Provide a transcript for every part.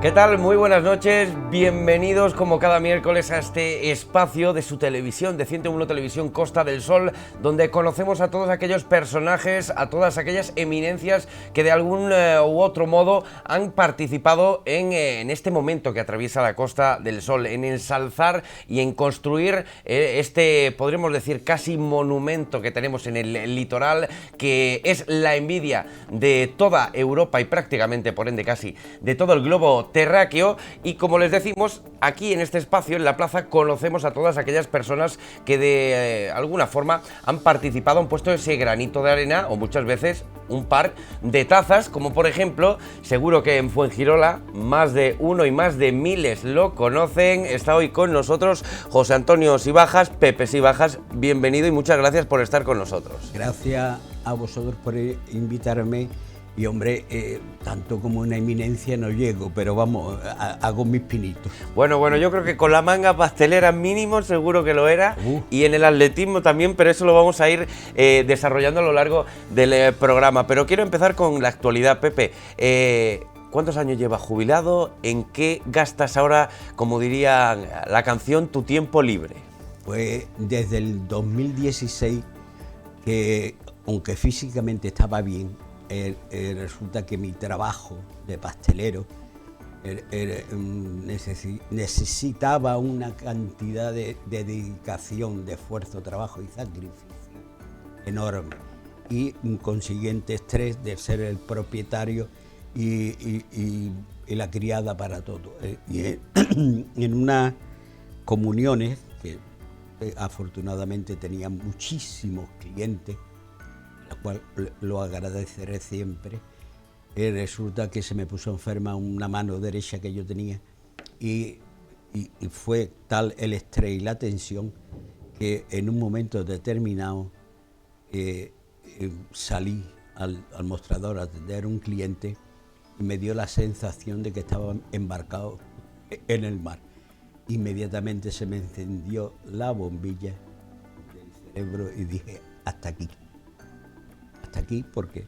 ¿Qué tal? Muy buenas noches, bienvenidos como cada miércoles a este espacio de su televisión, de 101 Televisión Costa del Sol, donde conocemos a todos aquellos personajes, a todas aquellas eminencias que de algún u otro modo han participado en este momento que atraviesa la Costa del Sol, en ensalzar y en construir este, podríamos decir, casi monumento que tenemos en el litoral, que es la envidia de toda Europa y prácticamente, por ende, casi de todo el globo terráqueo. Y como les decimos, aquí en este espacio, en la plaza, conocemos a todas aquellas personas que de alguna forma han participado, han puesto ese granito de arena, o muchas veces un par de tazas, como por ejemplo, seguro que en Fuengirola más de uno y más de miles lo conocen. Está hoy con nosotros José Antonio Sibajas, Pepe Sibajas, bienvenido y muchas gracias por estar con nosotros. Gracias a vosotros por invitarme. Y hombre, tanto como una eminencia no llego, pero vamos, hago mis pinitos. Bueno, yo creo que con la manga pastelera mínimo seguro que lo era, y en el atletismo también, pero eso lo vamos a ir desarrollando a lo largo del programa. Pero quiero empezar con la actualidad, Pepe. ¿Cuántos años llevas jubilado? ¿En qué gastas ahora, como diría la canción, tu tiempo libre? Pues desde el 2016, que aunque físicamente estaba bien, resulta que mi trabajo de pastelero necesitaba una cantidad de dedicación, de esfuerzo, trabajo y sacrificio enorme, y un consiguiente estrés de ser el propietario y la criada para todo. Y en unas comuniones que afortunadamente tenían muchísimos clientes, la cual lo agradeceré siempre, resulta que se me puso enferma una mano derecha que yo tenía y fue tal el estrés y la tensión que en un momento determinado salí al mostrador a atender a un cliente y me dio la sensación de que estaba embarcado en el mar. Inmediatamente se me encendió la bombilla del cerebro y dije, hasta aquí, porque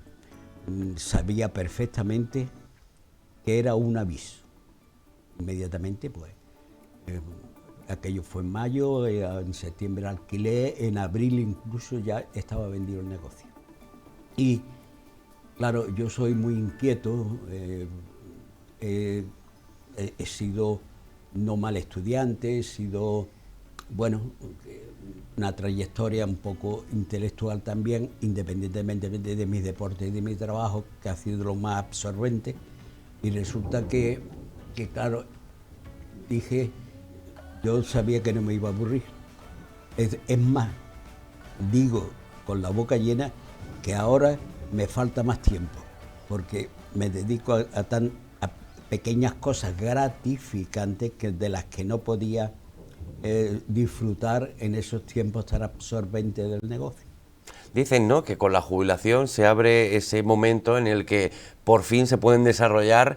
sabía perfectamente que era un aviso. Inmediatamente, pues, aquello fue en mayo, en septiembre alquilé, en abril incluso ya estaba vendido el negocio. Y claro, yo soy muy inquieto, he sido no mal estudiante, he sido, bueno, una trayectoria un poco intelectual también, independientemente de mis deportes y de mi trabajo, que ha sido lo más absorbente. Y resulta que claro, dije, yo sabía que no me iba a aburrir. Es más, digo con la boca llena que ahora me falta más tiempo, porque me dedico a pequeñas cosas gratificantes de las que no podía disfrutar en esos tiempos tan absorbentes del negocio. Dicen, ¿no?, que con la jubilación se abre ese momento en el que por fin se pueden desarrollar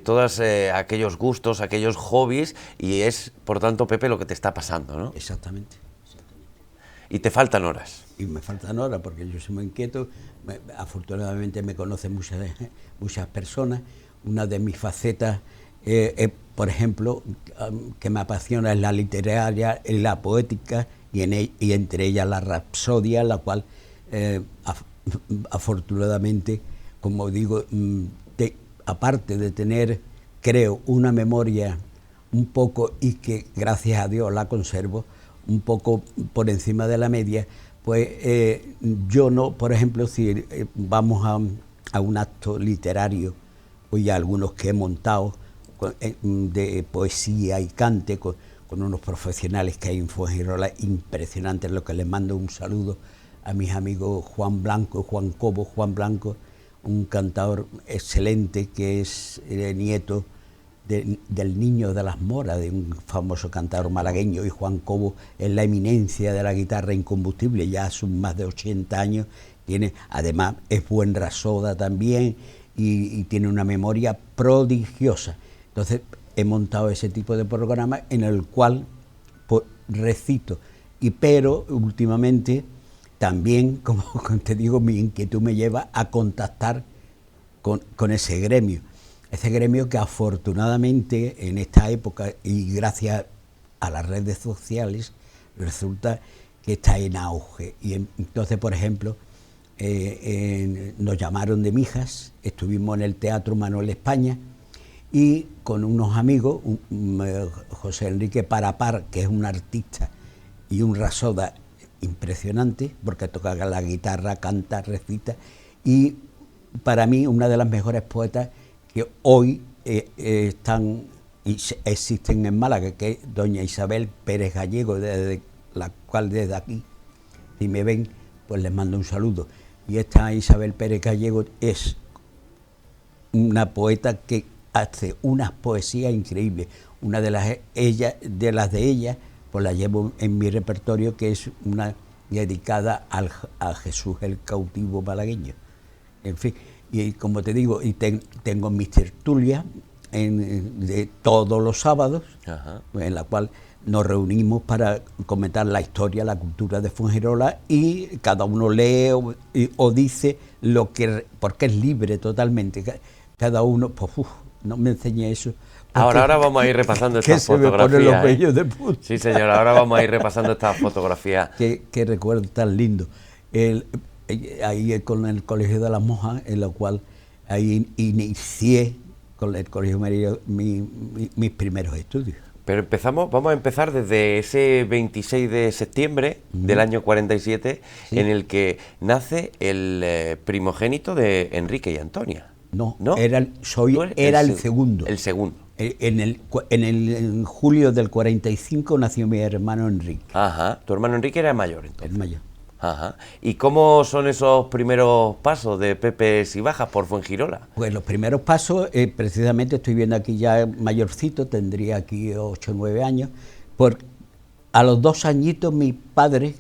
todos aquellos gustos, aquellos hobbies, y es, por tanto, Pepe, lo que te está pasando, ¿no? Exactamente. Y te faltan horas. Y me faltan horas porque yo soy muy inquieto. Afortunadamente me conocen muchas personas. Una de mis facetas, por ejemplo, que me apasiona es la literaria, es la poética y entre ellas la rapsodia, la cual afortunadamente, como digo, aparte de tener, creo, una memoria un poco, y que gracias a Dios la conservo, un poco por encima de la media, pues yo no, por ejemplo, si vamos a un acto literario, y algunos que he montado de poesía y cante con unos profesionales que hay en Fuengirola impresionantes, lo que les mando un saludo a mis amigos Juan Blanco, Juan Cobo. Juan Blanco, un cantador excelente que es nieto del Niño de las Moras, de un famoso cantador malagueño, y Juan Cobo es la eminencia de la guitarra incombustible, ya son más de 80 años, además es buen rasoda también, y tiene una memoria prodigiosa. Entonces he montado ese tipo de programa en el cual recito, pero últimamente también, como te digo, mi inquietud me lleva a contactar con ese gremio. Ese gremio que afortunadamente en esta época y gracias a las redes sociales resulta que está en auge. Y entonces, por ejemplo, nos llamaron de Mijas, estuvimos en el Teatro Manuel España y con unos amigos, José Enrique Parapar, que es un artista y un rasoda impresionante, porque toca la guitarra, canta, recita, y para mí una de las mejores poetas que hoy están y existen en Málaga, que es doña Isabel Pérez Gallego, desde la cual desde aquí, si me ven, pues les mando un saludo. Y esta Isabel Pérez Gallego es una poeta que hace unas poesías increíbles. Una de las de ella, pues la llevo en mi repertorio, que es una dedicada a Jesús el cautivo malagueño. En fin, y como te digo, y tengo mis tertulias de todos los sábados, en la cual nos reunimos para comentar la historia, la cultura de Fuengirola, y cada uno lee o dice lo que, porque es libre totalmente. Cada uno, pues, no me enseñe eso. Ahora vamos a ir repasando estas fotografías. Se me ponen los vellos de punta. Sí, señor, ahora vamos a ir repasando estas fotografías. Qué recuerdo tan lindo. Ahí con el Colegio de las Monjas, en lo cual ahí inicié con el Colegio María mis primeros estudios. Pero vamos a empezar desde ese 26 de septiembre del año 47, sí, en el que nace el primogénito de Enrique y Antonia. No, era el segundo. El segundo. En julio del 45 nació mi hermano Enrique. Ajá, tu hermano Enrique era mayor entonces. El mayor. Ajá. ¿Y cómo son esos primeros pasos de pepes y bajas por Fuengirola? Pues los primeros pasos, precisamente estoy viendo aquí ya mayorcito, tendría aquí 8 o 9 años, a los 2 añitos mi padre,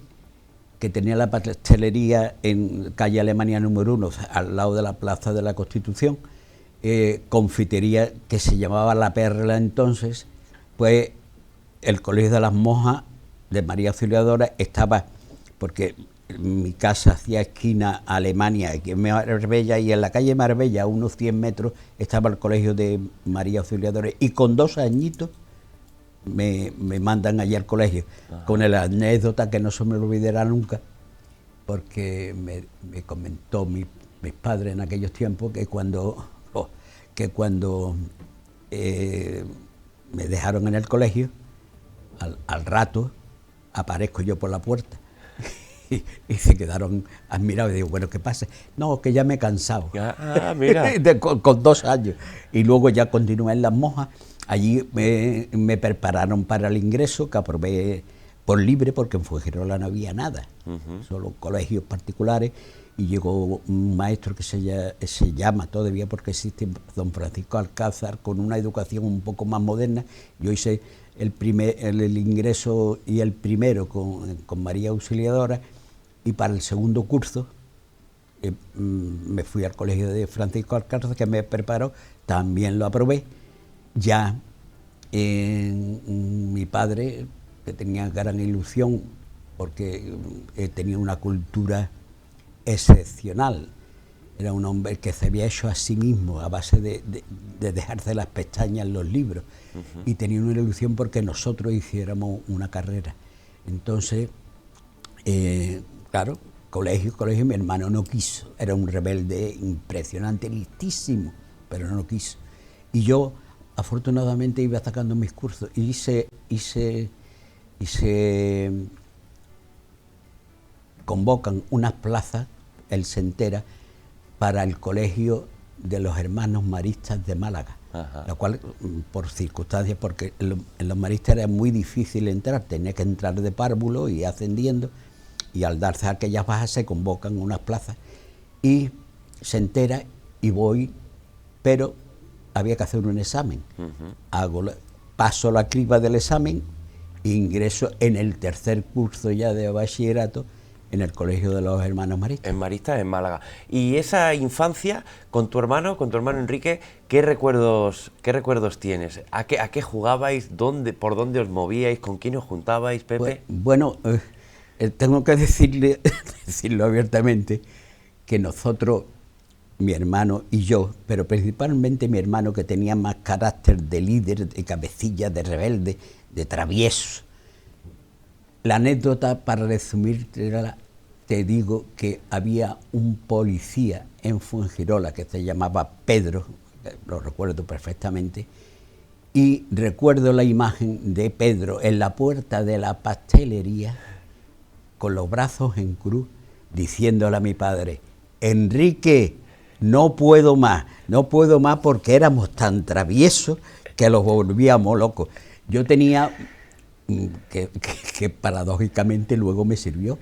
que tenía la pastelería en calle Alemania número 1, al lado de la Plaza de la Constitución, confitería que se llamaba La Perla entonces, pues el Colegio de las Monjas de María Auxiliadora estaba, porque mi casa hacía esquina a Alemania, aquí en Marbella, y en la calle Marbella, a unos 100 metros, estaba el Colegio de María Auxiliadora, y con 2 añitos me mandan allí al colegio. Ajá. Con la anécdota que no se me olvidará nunca, porque me comentó mis padres en aquellos tiempos que cuando me dejaron en el colegio, al rato aparezco yo por la puerta y se quedaron admirados y digo, bueno, ¿qué pasa? No, que ya me he cansado. Mira. con 2 años. Y luego ya continué en Las Monjas. Allí me prepararon para el ingreso, que aprobé por libre, porque en Fuengirola no había nada, solo colegios particulares, y llegó un maestro que se llama todavía, porque existe, don Francisco Alcázar, con una educación un poco más moderna. Yo hice el ingreso y el primero con María Auxiliadora, y para el segundo curso me fui al colegio de Francisco Alcázar, que me preparó, también lo aprobé. Ya mi padre, que tenía gran ilusión, porque tenía una cultura excepcional, era un hombre que se había hecho a sí mismo a base de dejarse las pestañas en los libros, y tenía una ilusión porque nosotros hiciéramos una carrera. Entonces, claro, colegio, mi hermano no quiso, era un rebelde impresionante, listísimo, pero no quiso. Y yo, afortunadamente, iba sacando mis cursos y se convocan unas plazas, él se entera, para el colegio de los hermanos maristas de Málaga. Ajá. La cual, por circunstancias, porque en los maristas era muy difícil entrar, tenía que entrar de párvulo y ascendiendo, y al darse aquellas bajas se convocan unas plazas, y se entera y voy, pero había que hacer un examen. Paso la criba del examen e ingreso en el tercer curso ya de bachillerato en el Colegio de los Hermanos Maristas. En Maristas, en Málaga. Y esa infancia con tu hermano Enrique, ¿qué recuerdos tienes? ¿A qué jugabais? ¿Por dónde os movíais? ¿Con quién os juntabais, Pepe? Pues, bueno, tengo que decirlo abiertamente, que nosotros, mi hermano y yo, pero principalmente mi hermano, que tenía más carácter de líder, de cabecilla, de rebelde, de travieso. La anécdota, para resumirte, te digo que había un policía en Fuengirola que se llamaba Pedro, lo recuerdo perfectamente, y recuerdo la imagen de Pedro en la puerta de la pastelería, con los brazos en cruz, diciéndole a mi padre: Enrique, no puedo más porque éramos tan traviesos que los volvíamos locos. Yo tenía, que paradójicamente luego me sirvió,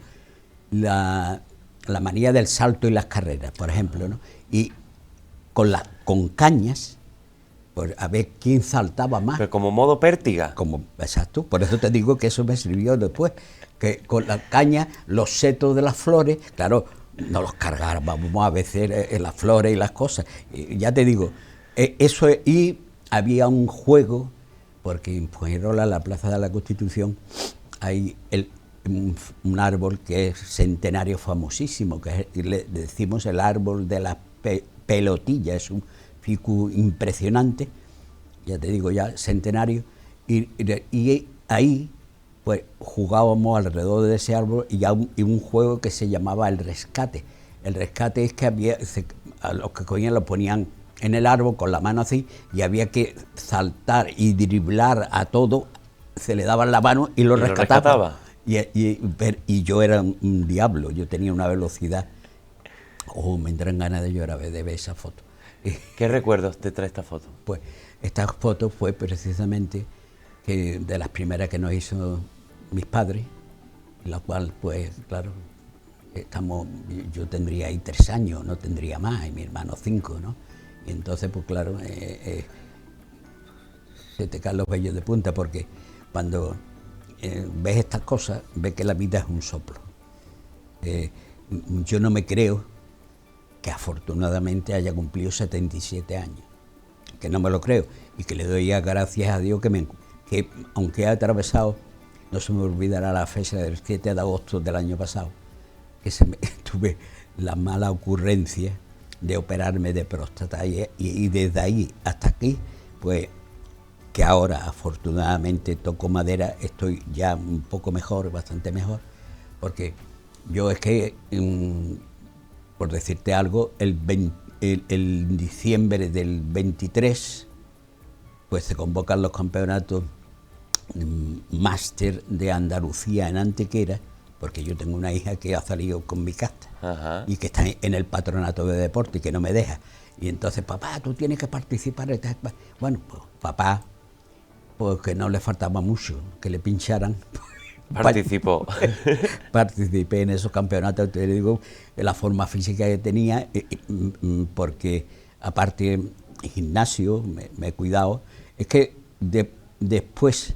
la manía del salto y las carreras, por ejemplo, ¿no? Y con cañas, pues a ver quién saltaba más. Pero como modo pértiga. Exacto, por eso te digo que eso me sirvió después, que con la caña, los setos de las flores, claro, no los cargábamos a veces en las flores y las cosas. Y ya te digo, eso y había un juego, porque en Fuengirola, la Plaza de la Constitución, hay un árbol que es centenario famosísimo, que le decimos el árbol de la pelotilla, es un ficus impresionante, ya te digo, ya centenario, y ahí pues jugábamos alrededor de ese árbol y un juego que se llamaba el rescate. El rescate es que a los que cogían lo ponían en el árbol con la mano así y había que saltar y driblar a todo, se le daban la mano y lo rescataba. Y yo era un diablo, yo tenía una velocidad. Me entran ganas de llorar de ver esa foto. ¿Qué recuerdos te trae esta foto? Pues esta foto fue precisamente de las primeras que nos hizo mis padres, en la cual, pues, claro, yo tendría ahí 3 años, no tendría más, y mi hermano 5, ¿no? Y entonces, pues claro, se te caen los vellos de punta, porque cuando ves estas cosas, ves que la vida es un soplo. Yo no me creo que afortunadamente haya cumplido 77 años, que no me lo creo, y que le doy gracias a Dios que aunque he atravesado, no se me olvidará la fecha del 7 de agosto del año pasado, que tuve la mala ocurrencia de operarme de próstata, y desde ahí hasta aquí, pues que ahora afortunadamente, toco madera, estoy ya un poco mejor, bastante mejor, porque yo es que, por decirte algo, el diciembre del 23, pues se convocan los campeonatos máster de Andalucía en Antequera, porque yo tengo una hija que ha salido con mi casta. Ajá. Y que está en el patronato de deporte y que no me deja. Y entonces, papá, tú tienes que participar. Bueno, pues papá, pues que no le faltaba mucho que le pincharan. Participó. Participé en esos campeonatos, te digo, de la forma física que tenía, porque aparte gimnasio, me he cuidado. Es que después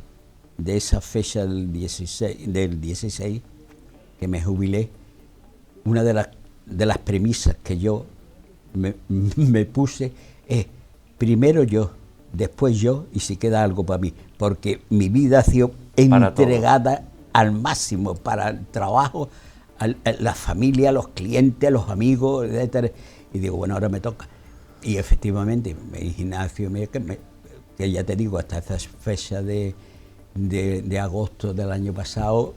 de esa fecha del 16, que me jubilé, una de las premisas que yo me puse es: primero yo, después yo, y si queda algo para mí, porque mi vida ha sido entregada al máximo para el trabajo, la familia, los clientes, los amigos, etc. Y digo, bueno, ahora me toca. Y efectivamente, en gimnasio, que ya te digo, hasta esa fecha de agosto del año pasado,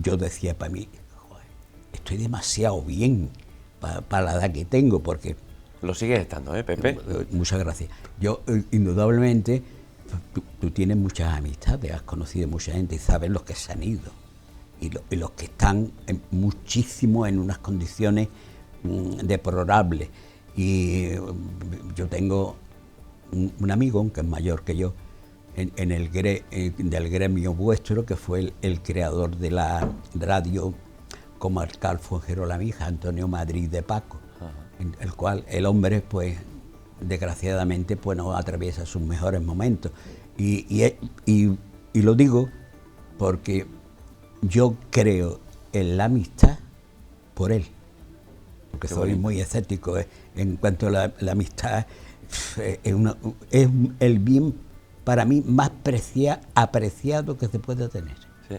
yo decía para mí, joder, estoy demasiado bien para la edad que tengo, porque... Lo sigues estando, Pepe? Muchas gracias. Yo, indudablemente, tú tienes muchas amistades, has conocido mucha gente y sabes los que se han ido y los que están muchísimo en unas condiciones deplorables. Y yo tengo un amigo que es mayor que yo del gremio vuestro, que fue el creador de la radio comarcal Fuengirola Mija, Antonio Madrid de Paco. Ajá. En el cual el hombre, pues, desgraciadamente, pues no atraviesa sus mejores momentos. Y lo digo porque yo creo en la amistad por él, porque soy muy escéptico en cuanto a la amistad. Es el bien para mí más apreciado que se puede tener. Sí.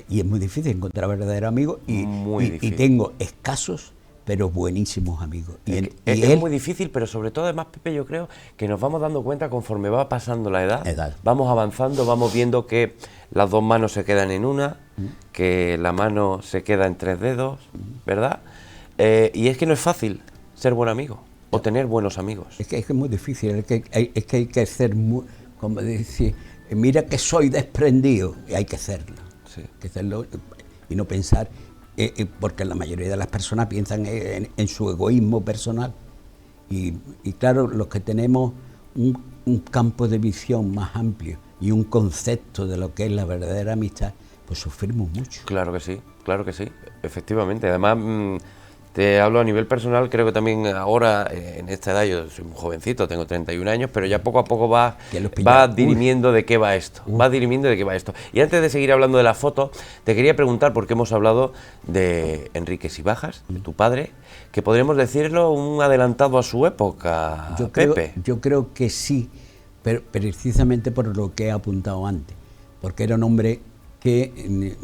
Y es muy difícil encontrar verdaderos amigos y tengo escasos, pero buenísimos amigos. Es muy difícil, pero sobre todo además, Pepe, yo creo que nos vamos dando cuenta conforme va pasando la edad. Vamos avanzando, vamos viendo que las dos manos se quedan en una, que la mano se queda en 3 dedos, ¿verdad? Y es que no es fácil ser buen amigo o tener buenos amigos. Es que es muy difícil, es que hay que ser muy, como decir, mira que soy desprendido, y hay que serlo, Sí. hay que serlo y no pensar, porque la mayoría de las personas piensan en su egoísmo personal. Y claro, los que tenemos un campo de visión más amplio y un concepto de lo que es la verdadera amistad, pues sufrimos mucho. Claro que sí, efectivamente. Además, te hablo a nivel personal, creo que también ahora, en esta edad, yo soy muy jovencito, tengo 31 años, pero ya poco a poco va dirimiendo de qué va esto, Y antes de seguir hablando de la foto, te quería preguntar, porque hemos hablado de Enrique Sibajas, de tu padre, que podríamos decirlo un adelantado a su época, Pepe. Yo creo que sí, pero precisamente por lo que he apuntado antes, porque era un hombre que,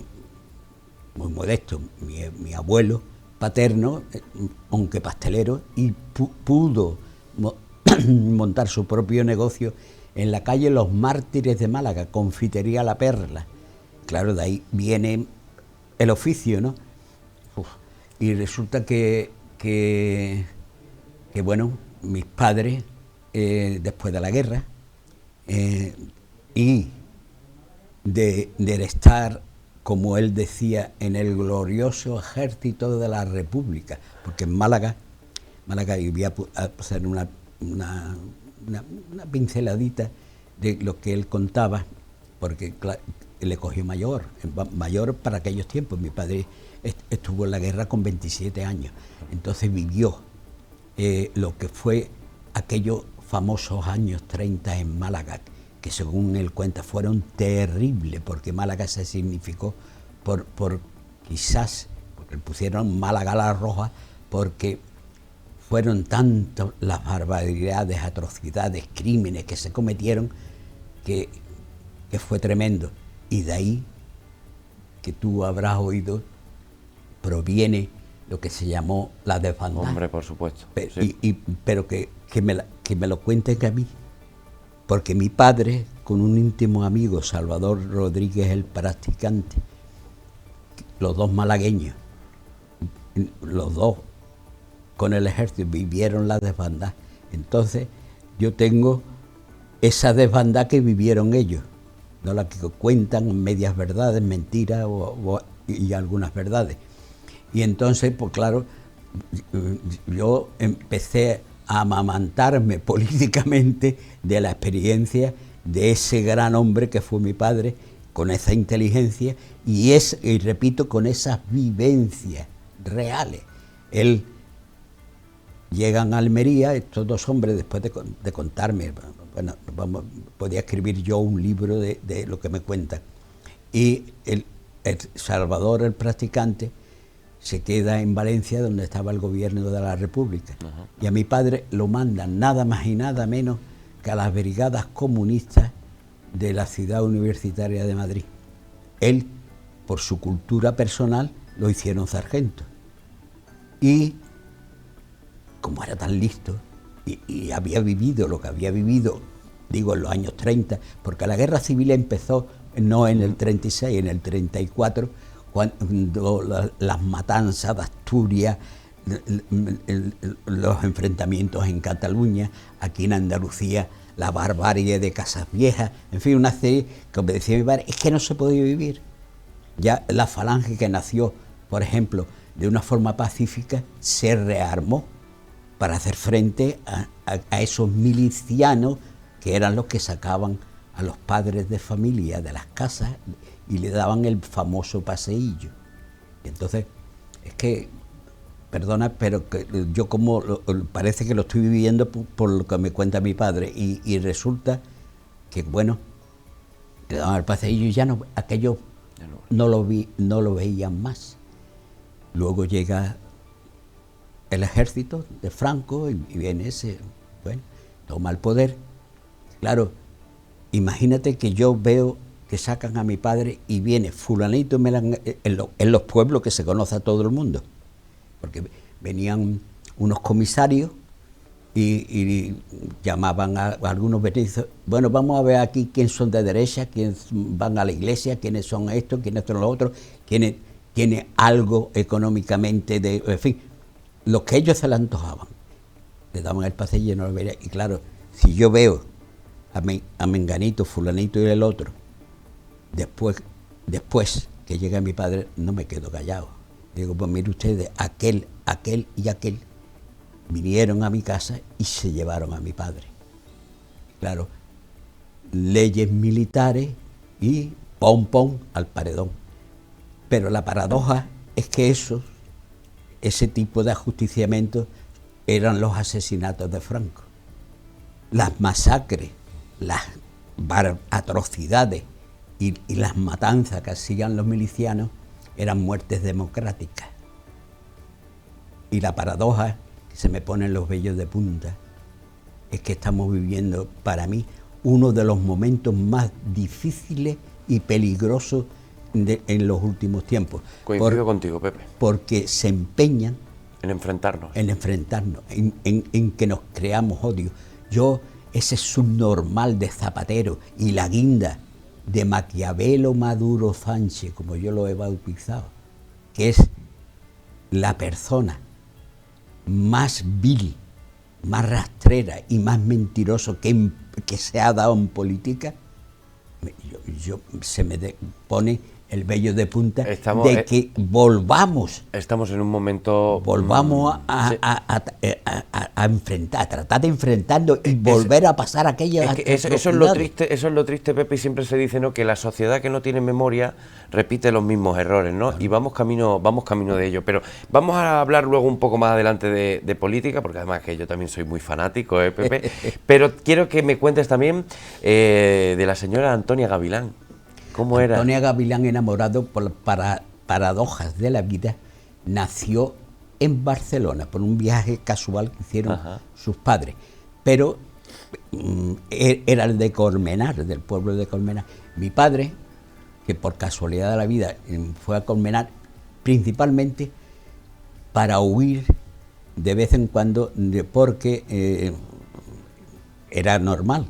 muy modesto, mi abuelo paterno, aunque pastelero, y pudo montar su propio negocio en la calle Los Mártires de Málaga, Confitería La Perla. Claro, de ahí viene el oficio, ¿no? Y resulta que bueno, mis padres, después de la guerra, y de estar, como él decía, en el glorioso ejército de la República, porque en Málaga, y voy a hacer una pinceladita de lo que él contaba, porque le cogió mayor para aquellos tiempos. Mi padre estuvo en la guerra con 27 años, entonces vivió lo que fue aquellos famosos años 30 en Málaga, que según él cuenta fueron terribles, porque Málaga se significó quizás, porque le pusieron Málaga la Roja, porque fueron tantas las barbaridades, atrocidades, crímenes que se cometieron, que fue tremendo. Y de ahí, que tú habrás oído, proviene lo que se llamó la desbandada. Hombre, por supuesto. Pero que me lo cuenten a mí, porque mi padre, con un íntimo amigo, Salvador Rodríguez el Practicante, los dos malagueños, los dos con el ejército, vivieron la desbandada. Entonces yo tengo esa desbandada que vivieron ellos, no la que cuentan medias verdades, mentiras y algunas verdades. Y entonces, pues claro, yo empecé a amamantarme políticamente de la experiencia de ese gran hombre que fue mi padre, con esa inteligencia y repito, con esas vivencias reales. Él llegan a Almería, estos dos hombres, después de contarme, bueno, podía escribir yo un libro de lo que me cuentan. Y el Salvador, el Practicante, se queda en Valencia, donde estaba el gobierno de la República. Y a mi padre lo mandan nada más y nada menos que a las brigadas comunistas de la ciudad universitaria de Madrid. Él, por su cultura personal, lo hicieron sargento. Y como era tan listo y había vivido lo que había vivido, digo, en los años 30, porque la guerra civil empezó no en el 36, en el 34, cuando las matanzas de Asturias, los enfrentamientos en Cataluña, aquí en Andalucía, la barbarie de Casas Viejas, en fin, una serie, como decía mi padre, es que no se podía vivir. Ya la falange, que nació, por ejemplo, de una forma pacífica, se rearmó para hacer frente a esos milicianos que eran los que sacaban a los padres de familia de las casas y le daban el famoso paseillo. Entonces, es que, perdona, pero que yo parece que lo estoy viviendo por lo que me cuenta mi padre, y resulta que, bueno, le daban el paseillo y ya no, aquello no lo veían más. Luego llega el ejército de Franco y viene ese, bueno, toma el poder. Claro, imagínate que yo veo que sacan a mi padre y viene fulanito en los pueblos que se conoce a todo el mundo, porque venían unos comisarios y llamaban a algunos vecinos, bueno, vamos a ver aquí quiénes son de derecha, quiénes van a la iglesia, quiénes son estos, quiénes son los otros, quiénes tiene algo económicamente, en fin, lo que ellos se le antojaban. Le daban el pasillo y no lo veía. Y claro, si yo veo a Menganito, fulanito y el otro, después que llega mi padre, no me quedo callado. Digo, pues mire ustedes, aquel y aquel vinieron a mi casa y se llevaron a mi padre. Claro, leyes militares y pom al paredón. Pero la paradoja es que ese tipo de ajusticiamientos eran los asesinatos de Franco. Las masacres, las atrocidades y las matanzas que hacían los milicianos eran muertes democráticas. Y la paradoja que se me ponen los vellos de punta es que estamos viviendo, para mí, uno de los momentos más difíciles y peligrosos en los últimos tiempos. Coincido contigo, Pepe. Porque se empeñan en enfrentarnos. En que nos creamos odio. Ese subnormal de Zapatero y la guinda de Maquiavelo Maduro Sánchez, como yo lo he bautizado, que es la persona más vil, más rastrera y más mentiroso que se ha dado en política, se me pone el vello de punta de que volvamos. Estamos en un momento... Volvamos a enfrentar, a tratar de enfrentarnos y volver a pasar aquellas... Eso es lo triste, Pepe, y siempre se dice, ¿no?, que la sociedad que no tiene memoria repite los mismos errores, ¿no? Claro. Y vamos camino de ello. Pero vamos a hablar luego un poco más adelante de política, porque además que yo también soy muy fanático, Pepe. Pero quiero que me cuentes también de la señora Antonia Gavilán. ¿Cómo era? Antonia Gavilán, enamorado por paradojas de la vida, nació en Barcelona por un viaje casual que hicieron sus padres. Pero era el de Colmenar, del pueblo de Colmenar. Mi padre, que por casualidad de la vida fue a Colmenar, principalmente para huir de vez en cuando, porque era normal.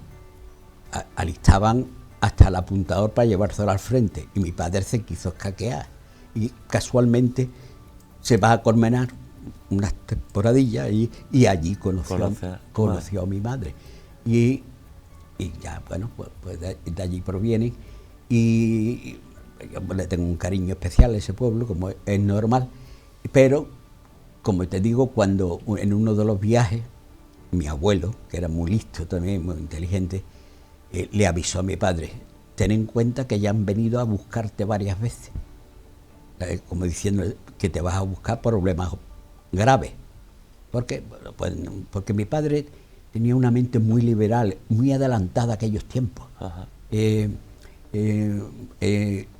Alistaban hasta el apuntador para llevárselo al frente, y mi padre se quiso escaquear y casualmente se va a Colmenar unas temporadillas y allí conoció a mi madre y ya, bueno, pues de allí proviene, y yo le tengo un cariño especial a ese pueblo, como es normal. Pero como te digo, cuando en uno de los viajes mi abuelo, que era muy listo también, muy inteligente, le avisó a mi padre: ten en cuenta que ya han venido a buscarte varias veces, como diciendo que te vas a buscar problemas graves. Porque mi padre tenía una mente muy liberal, muy adelantada a aquellos tiempos.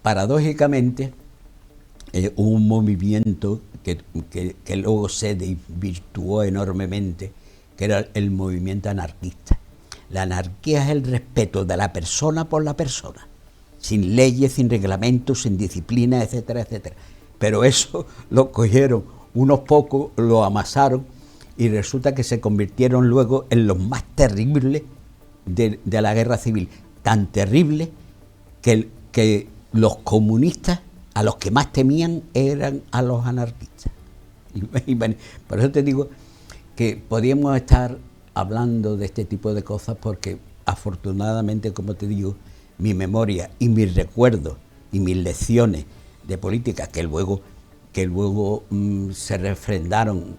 Paradójicamente, hubo un movimiento que luego se desvirtuó enormemente, que era el movimiento anarquista. La anarquía es el respeto de la persona por la persona, sin leyes, sin reglamentos, sin disciplina, etcétera, etcétera. Pero eso lo cogieron unos pocos, lo amasaron, y resulta que se convirtieron luego en los más terribles de la guerra civil. Tan terribles que los comunistas a los que más temían eran a los anarquistas. Y bueno, por eso te digo que podríamos estar hablando de este tipo de cosas, porque afortunadamente, como te digo, mi memoria y mis recuerdos y mis lecciones de política, que luego se refrendaron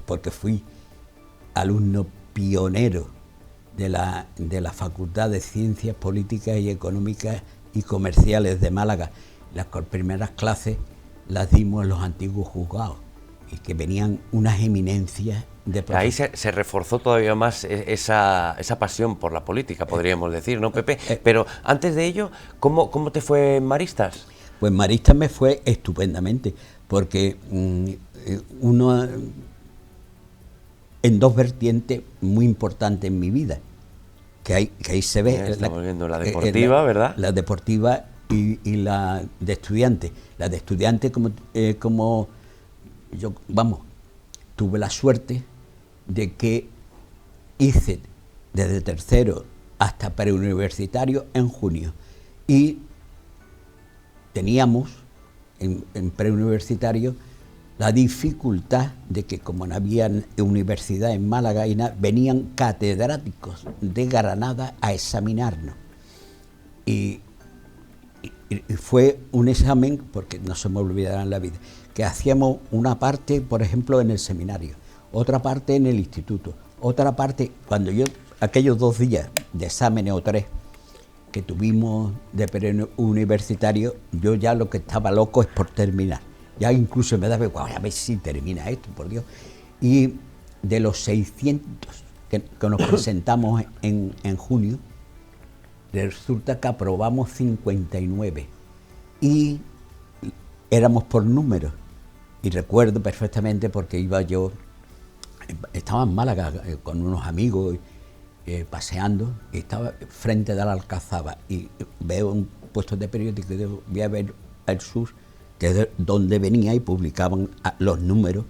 porque fui alumno pionero de la Facultad de Ciencias Políticas y Económicas y Comerciales de Málaga. Las primeras clases las dimos en los antiguos juzgados, y que venían unas eminencias de ahí se reforzó todavía más esa pasión por la política, podríamos decir, ¿no, Pepe? Pero antes de ello, ¿cómo te fue en Maristas? Pues Maristas me fue estupendamente, porque uno en dos vertientes muy importantes en mi vida, que ahí se ve. Estamos viendo la deportiva, ¿verdad? La deportiva y la de estudiante. La de estudiante como yo, vamos, tuve la suerte de que hice desde tercero hasta preuniversitario en junio. Y teníamos en preuniversitario la dificultad de que, como no había universidad en Málaga, venían catedráticos de Granada a examinarnos. Y fue un examen, porque no se me olvidará en la vida, que hacíamos una parte, por ejemplo, en el seminario, otra parte en el instituto, otra parte, cuando yo, aquellos 2 días de exámenes o 3 que tuvimos de preuniversitario, yo ya lo que estaba loco es por terminar. Ya incluso me daba, a ver si termina esto, por Dios. Y de los 600 que nos presentamos en junio, resulta que aprobamos 59 y éramos por números. Y recuerdo perfectamente porque estaba en Málaga con unos amigos paseando, y estaba frente de la Alcazaba y veo un puesto de periódico y digo, voy a ver el Sur, que es de donde venía, y publicaban los números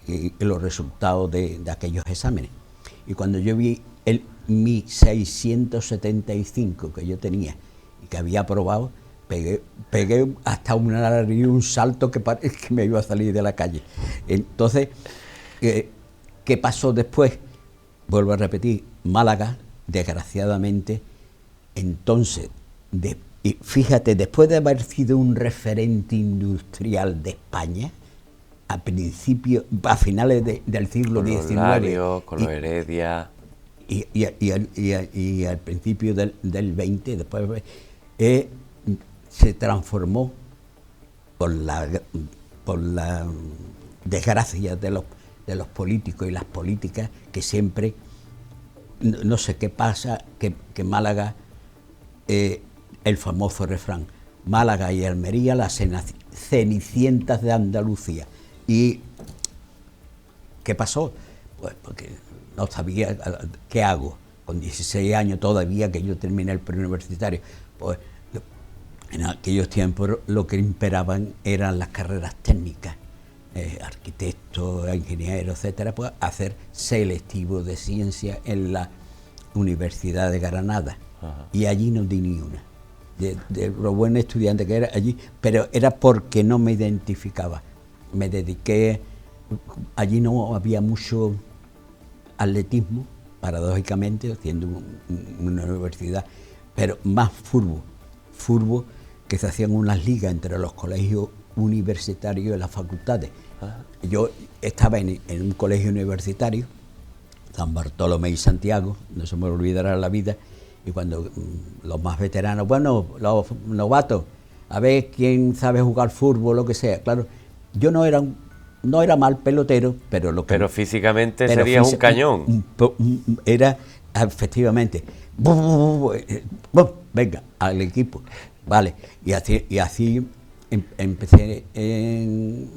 y los resultados de aquellos exámenes. Y cuando yo vi mi 675 que yo tenía y que había aprobado, pegué hasta un salto que parece que me iba a salir de la calle. Entonces, ¿qué pasó después? Vuelvo a repetir, Málaga, desgraciadamente, entonces, y fíjate, después de haber sido un referente industrial de España, a finales del siglo XIX, con Lario, con los Heredia, y al principio del XX, después se transformó por la desgracia de los políticos y las políticas, que siempre, no sé qué pasa, que Málaga, el famoso refrán, Málaga y Almería, las cenicientas de Andalucía. ¿Y qué pasó? Pues porque no sabía qué hago. Con 16 años todavía, que yo terminé el preuniversitario, pues en aquellos tiempos lo que imperaban eran las carreras técnicas, arquitectos, ingenieros, etcétera, pues hacer selectivo de ciencia en la Universidad de Granada. Ajá. Y allí no di ni una. De lo buen estudiante que era allí, pero era porque no me identificaba. Me dediqué, allí no había mucho atletismo, paradójicamente, siendo una universidad, pero más fútbol, que se hacían unas ligas entre los colegios universitarios y las facultades. Yo estaba en un colegio universitario, San Bartolomé y Santiago, no se me olvidará la vida, y cuando los más veteranos, bueno, los novatos, a ver quién sabe jugar fútbol, lo que sea. Claro, yo no era mal pelotero, pero físicamente sería un cañón. Era, efectivamente, venga, al equipo, vale. Y así empecé en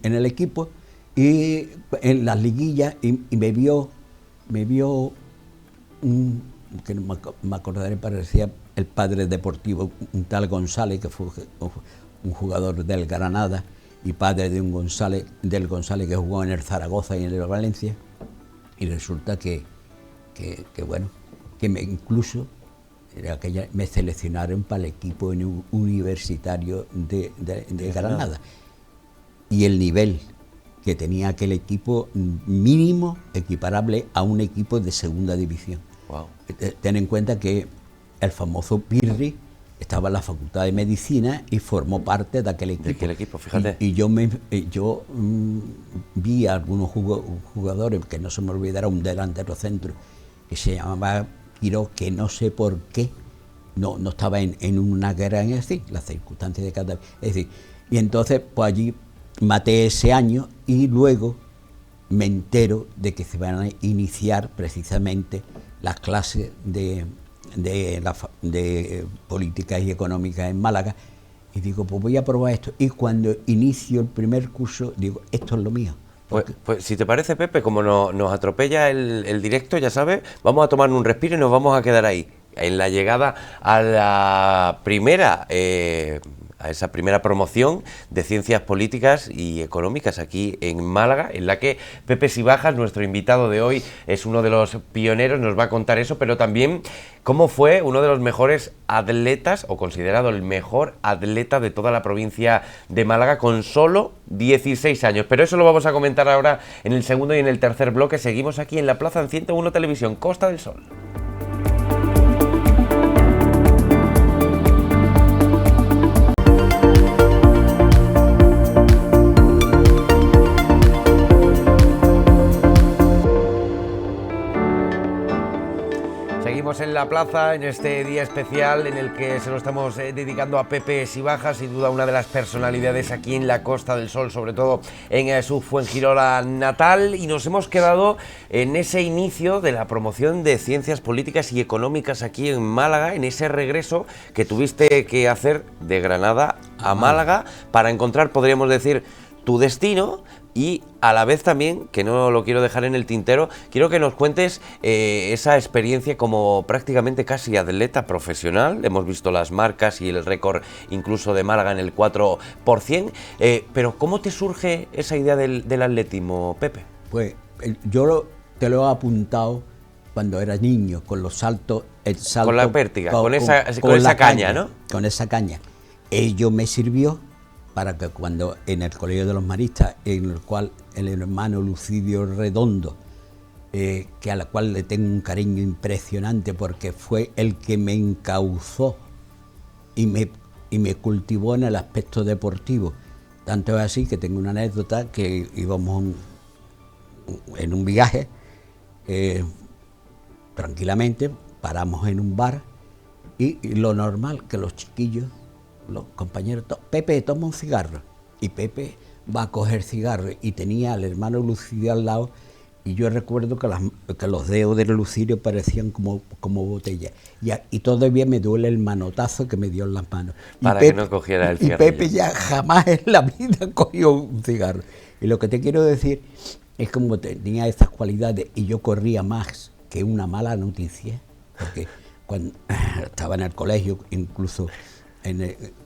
el equipo y en las liguillas, y me vio que no me acordaré, parecía el padre deportivo, un tal González, que fue un jugador del Granada, y padre de del González, que jugó en el Zaragoza y en el Valencia. Y resulta que incluso me seleccionaron para el equipo universitario de Granada. Y el nivel que tenía aquel equipo, mínimo equiparable a un equipo de segunda división. Wow. Ten en cuenta que el famoso Pirri estaba en la Facultad de Medicina y formó parte de aquel equipo. De aquel equipo, fíjate. Y yo vi a algunos jugadores, que no se me olvidará, un delantero centro que se llamaba Quirós, que no sé por qué no estaba en una guerra, en así, las circunstancias de cada... Es decir, y entonces pues allí maté ese año, y luego me entero de que se van a iniciar precisamente las clases de políticas y económicas en Málaga, y digo, pues voy a probar esto. Y cuando inicio el primer curso, digo, esto es lo mío. Pues si te parece, Pepe, como nos atropella el directo, ya sabes, vamos a tomar un respiro y nos vamos a quedar ahí, en la llegada a la primera a esa primera promoción de Ciencias Políticas y Económicas aquí en Málaga, en la que Pepe Sibajas, nuestro invitado de hoy, es uno de los pioneros, nos va a contar eso, pero también cómo fue uno de los mejores atletas, o considerado el mejor atleta de toda la provincia de Málaga, con solo 16 años. Pero eso lo vamos a comentar ahora en el segundo y en el tercer bloque. Seguimos aquí en la plaza en 101 Televisión, Costa del Sol. Seguimos en la plaza en este día especial en el que se lo estamos dedicando a Pepe Sibajas, sin duda una de las personalidades aquí en la Costa del Sol, sobre todo en su Fuengirola natal, y nos hemos quedado en ese inicio de la promoción de Ciencias Políticas y Económicas aquí en Málaga, en ese regreso que tuviste que hacer de Granada a Málaga para encontrar, podríamos decir, tu destino. Y a la vez también, que no lo quiero dejar en el tintero, quiero que nos cuentes esa experiencia como prácticamente casi atleta profesional. Hemos visto las marcas y el récord incluso de Málaga en el 4%, pero ¿cómo te surge esa idea del atletismo, Pepe? Pues te lo he apuntado cuando era niño, con los saltos, el salto... Con la pértiga, con esa caña, ¿no? Con esa caña. Ello me sirvió para que cuando en el Colegio de los Maristas, en el cual el hermano Lucidio Redondo, que a la cual le tengo un cariño impresionante porque fue el que me encauzó y me cultivó en el aspecto deportivo. Tanto es así que tengo una anécdota que íbamos en un viaje, tranquilamente, paramos en un bar y lo normal que los chiquillos, los compañeros, Pepe, toma un cigarro. Y Pepe va a coger cigarro y tenía al hermano Lucidio al lado, y yo recuerdo que los dedos de Lucidio parecían como botellas. Y todavía me duele el manotazo que me dio en las manos. Para que no cogiera el cigarro. Y Pepe ya jamás en la vida cogió un cigarro. Y lo que te quiero decir es como tenía estas cualidades y yo corría más que una mala noticia, porque cuando estaba en el colegio, incluso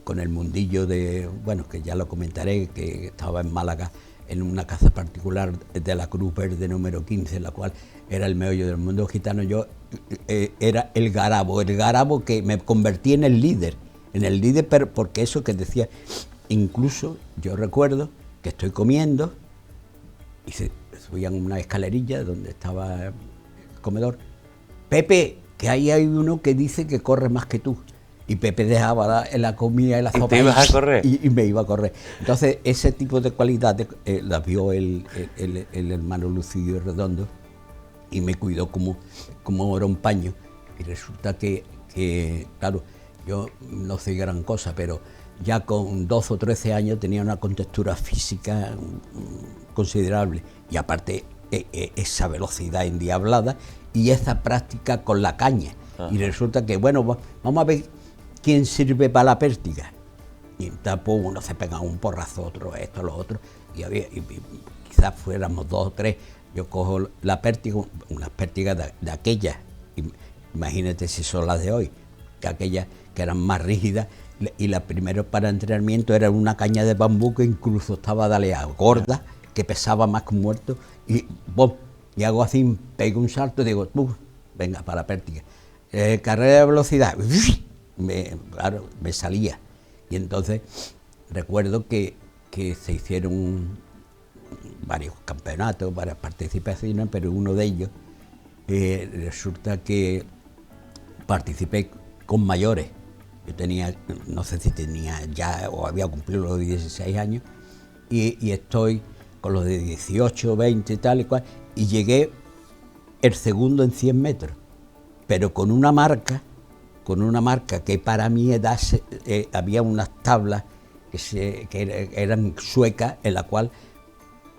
con el mundillo que ya lo comentaré, que estaba en Málaga en una casa particular de la Cruz Verde número 15, la cual era el meollo del mundo gitano. Yo era el garabo que me convertí en el líder, pero porque eso que decía, incluso yo recuerdo que estoy comiendo y subían una escalerilla donde estaba el comedor. Pepe, que ahí hay uno que dice que corre más que tú. Y Pepe dejaba la comida y la sopa. ¿Y te ibas a correr? Y me iba a correr. Entonces, ese tipo de cualidades las vio el hermano Lucidio Redondo y me cuidó como era un paño. Y resulta que, claro, yo no soy gran cosa, pero ya con 12 o 13 años tenía una contextura física considerable. Y aparte, esa velocidad endiablada y esa práctica con la caña. Ajá. Y resulta que, bueno, vamos a ver quién sirve para la pértiga. Y entonces pues, uno se pega un porrazo, otro esto, lo otro, y quizás fuéramos 2 o 3. Yo cojo la pértiga, unas pértigas de aquellas, imagínate si son las de hoy, que aquellas que eran más rígidas, y la primera para entrenamiento era una caña de bambú que incluso estaba daleada, gorda, que pesaba más que un muerto, y hago así, pego un salto y digo, venga, para la pértiga. Carrera de velocidad, claro, me salía. Y entonces recuerdo que se hicieron varios campeonatos, varias participaciones, pero uno de ellos resulta que participé con mayores. Yo tenía, no sé si tenía ya o había cumplido los 16 años, y estoy con los de 18, 20 y tal y cual, y llegué el segundo en 100 metros, pero con una marca que para mi edad había unas tablas que eran suecas, en la cual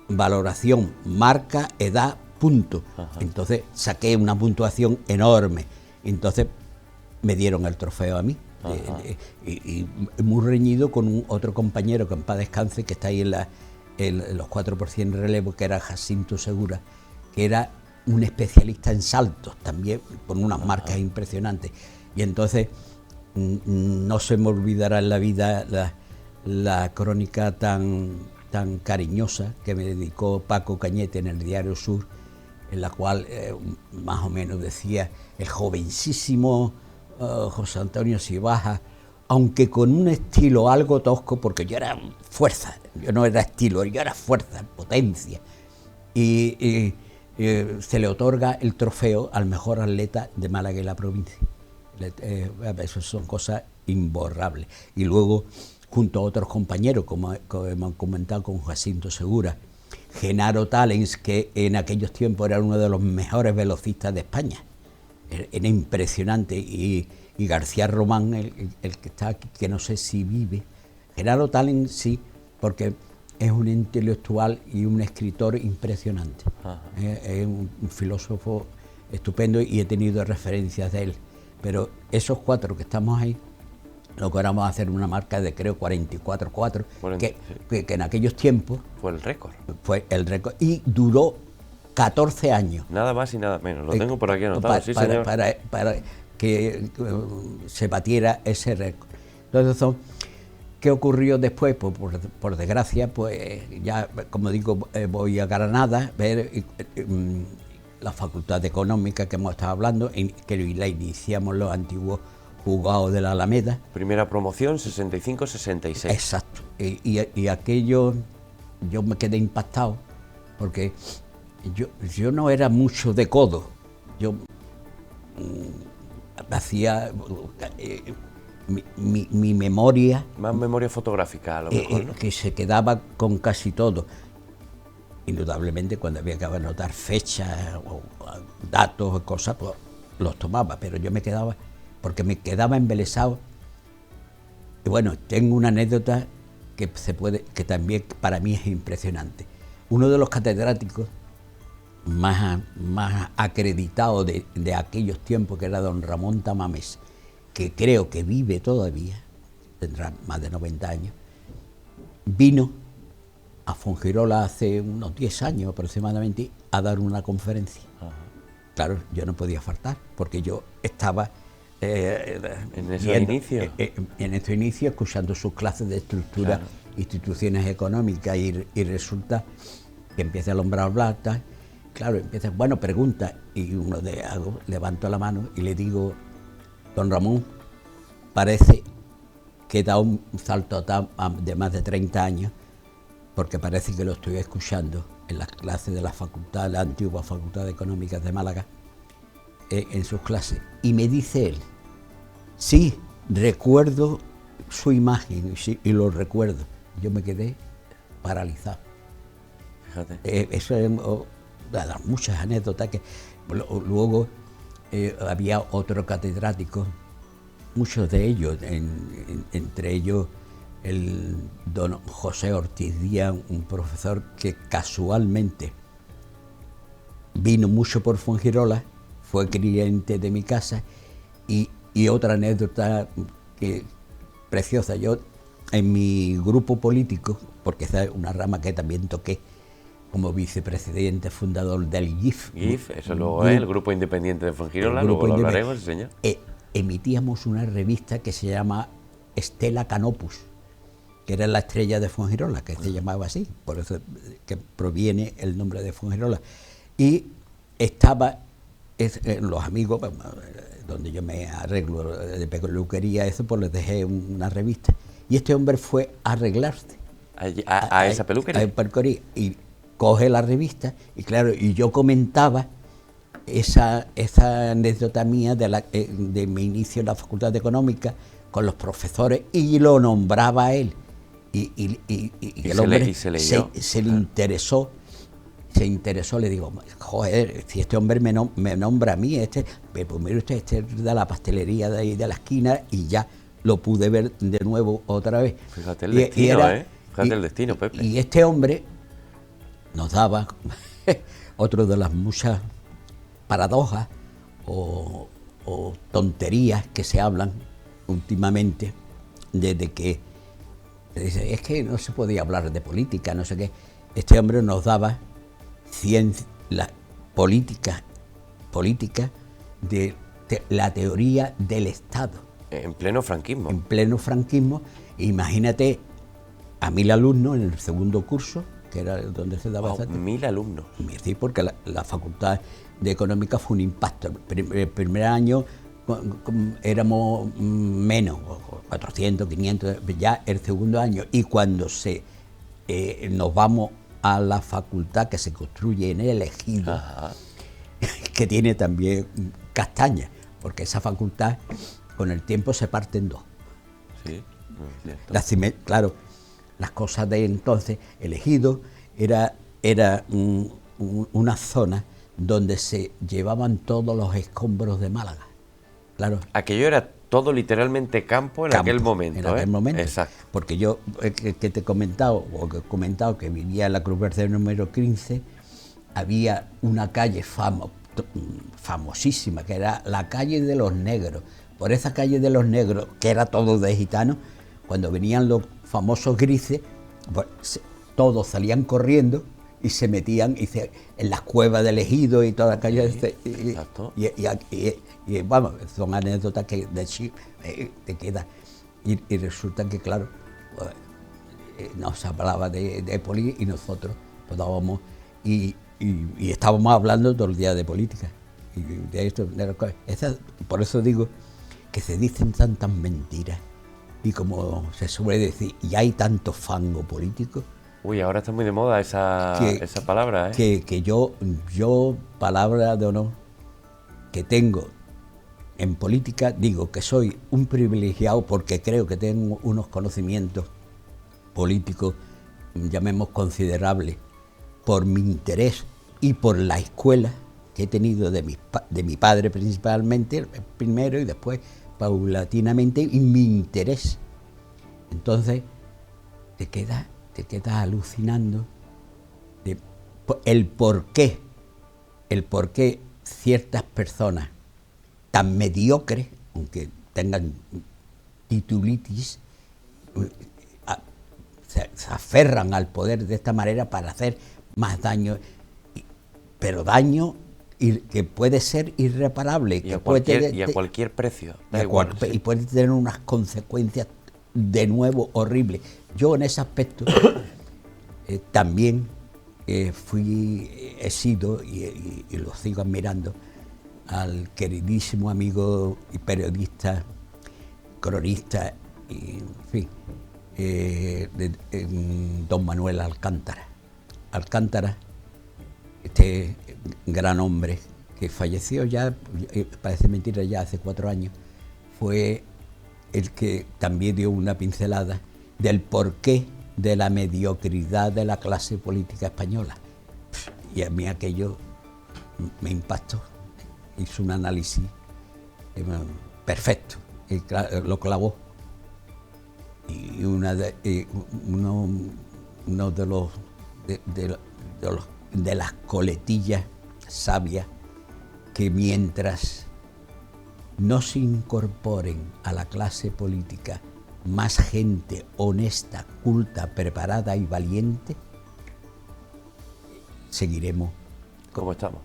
valoración, marca, edad, punto. Ajá. Entonces saqué una puntuación enorme, entonces me dieron el trofeo a mí. Y muy reñido con otro compañero que en paz descanse, que está ahí en los 4% relevo, que era Jacinto Segura, que era un especialista en saltos también, con unas marcas impresionantes. Y entonces no se me olvidará en la vida la crónica tan cariñosa que me dedicó Paco Cañete en el Diario Sur, en la cual más o menos decía el jovencísimo José Antonio Sibaja, aunque con un estilo algo tosco, porque yo era fuerza, yo no era estilo, yo era fuerza, potencia, y se le otorga el trofeo al mejor atleta de Málaga y la provincia. Eso son cosas imborrables. Y luego, junto a otros compañeros, como hemos comentado con Jacinto Segura, Genaro Talens, que en aquellos tiempos era uno de los mejores velocistas de España, era impresionante, y García Román, el que está aquí, que no sé si vive. Genaro Talens sí, porque es un intelectual y un escritor impresionante. Es un filósofo estupendo y he tenido referencias de él. Pero esos cuatro que estamos ahí, logramos hacer una marca de creo 44-4, que en aquellos tiempos fue el récord. Fue el récord y duró 14 años. Nada más y nada menos, lo tengo por aquí anotado, sí señor. Para que se batiera ese récord. Entonces, ¿qué ocurrió después? Pues por desgracia, pues ya, como digo, voy a Granada, ver la Facultad de Económica que hemos estado hablando, que la iniciamos los antiguos juzgados de la Alameda. Primera promoción, 65-66. Exacto. Y aquello, yo me quedé impactado, porque yo no era mucho de codo. Yo hacía mi memoria. Más memoria fotográfica, a lo mejor, ¿no? Que se quedaba con casi todo. Indudablemente, cuando había que anotar fechas o datos o cosas, pues los tomaba, pero yo me quedaba, porque me quedaba embelesado. Y bueno, tengo una anécdota que también para mí es impresionante. Uno de los catedráticos más acreditados de aquellos tiempos, que era don Ramón Tamames, que creo que vive todavía, tendrá más de 90 años, vino a Fuengirola hace unos 10 años aproximadamente a dar una conferencia. Claro, yo no podía faltar, porque yo estaba en ese inicio. En este inicio, escuchando sus clases de estructura, claro, instituciones económicas, y resulta que empieza a hablar, tal. Claro, empieza, bueno, pregunta, y levanto la mano y le digo, don Ramón, parece que da un salto de más de 30 años, porque parece que lo estoy escuchando en las clases de la antigua Facultad de Económicas de Málaga, en sus clases. Y me dice él, sí, recuerdo su imagen, sí, y lo recuerdo. Yo me quedé paralizado. Fíjate. Eso es muchas anécdotas. Que luego había otro catedrático, muchos de ellos, entre ellos el don José Ortiz Díaz, un profesor que casualmente vino mucho por Fuengirola, fue cliente de mi casa, y otra anécdota preciosa. Yo, en mi grupo político, porque esa es una rama que también toqué como vicepresidente fundador del GIF. GIF, eso luego es el Grupo Independiente de Fuengirola, luego lo hablaremos, sí, señor. Emitíamos una revista que se llama Stella Canopus, que era la estrella de Fuengirola, que se llamaba así, por eso que proviene el nombre de Fuengirola. Y estaba los amigos, donde yo me arreglo de peluquería, eso, pues les dejé una revista. Y este hombre fue a arreglarse. ¿A esa peluquería? A peluquería. Y coge la revista, y claro, y yo comentaba esa anécdota mía de mi inicio en la Facultad de Económica con los profesores, y lo nombraba a él. Y el hombre se le interesó. Se interesó, le digo, joder, si este hombre me nombra a mí, pues mire usted, este es de la pastelería de ahí de la esquina, y ya lo pude ver de nuevo otra vez. Fíjate el destino, Fíjate el destino, Pepe. Y este hombre nos daba otro de las muchas paradojas o tonterías que se hablan últimamente, desde que es que no se podía hablar de política, no sé qué. Este hombre nos daba la política de la teoría del Estado. En pleno franquismo. En pleno franquismo. Imagínate a 1000 alumnos en el segundo curso, que era donde se daba esa... 1000 alumnos. Sí, porque la Facultad de Económica fue un impacto. El primer año éramos menos, 400, 500, ya el segundo año, y cuando nos vamos a la facultad que se construye en el Ejido, ajá, que tiene también castañas, porque esa facultad con el tiempo se parte en dos. Sí, claro, las cosas de entonces, el Ejido era una zona donde se llevaban todos los escombros de Málaga. Claro. Aquello era todo literalmente campo en aquel momento. En aquel momento. Exacto. Porque yo, que te he comentado, que vivía en la Cruz Verde número 15, había una calle famosísima, que era la calle de los negros. Por esa calle de los negros, que era todo de gitanos, cuando venían los famosos grises, pues, todos salían corriendo y se metían en las cuevas del Ejido y toda la calle. Exacto. Y vamos, son anécdotas que te quedan. Y resulta que, claro, pues, nos hablaba de poli y nosotros pues dábamos y estábamos hablando todo el día de política. Y de esto, por eso digo que se dicen tantas mentiras y como se suele decir, y hay tanto fango político. Uy, ahora está muy de moda esa palabra, ¿eh? Que yo, palabra de honor, que tengo en política, digo que soy un privilegiado porque creo que tengo unos conocimientos políticos, llamemos considerables, por mi interés y por la escuela que he tenido de mi padre principalmente, primero y después paulatinamente, y mi interés. Entonces te quedas alucinando de el por qué ciertas personas tan mediocres, aunque tengan titulitis, se aferran al poder de esta manera para hacer más daño, pero daño que puede ser irreparable. Y a cualquier precio. Y puede tener unas consecuencias de nuevo horribles. Yo en ese aspecto también he sido y lo sigo admirando al queridísimo amigo y periodista, cronista, y, en fin, don Manuel Alcántara. Alcántara, este gran hombre que falleció ya, parece mentira, ya hace 4 años, fue el que también dio una pincelada del porqué de la mediocridad de la clase política española. Y a mí aquello me impactó. Hizo un análisis perfecto, y lo clavó. Y uno de las coletillas sabias, que mientras no se incorporen a la clase política más gente honesta, culta, preparada y valiente, seguiremos como estamos.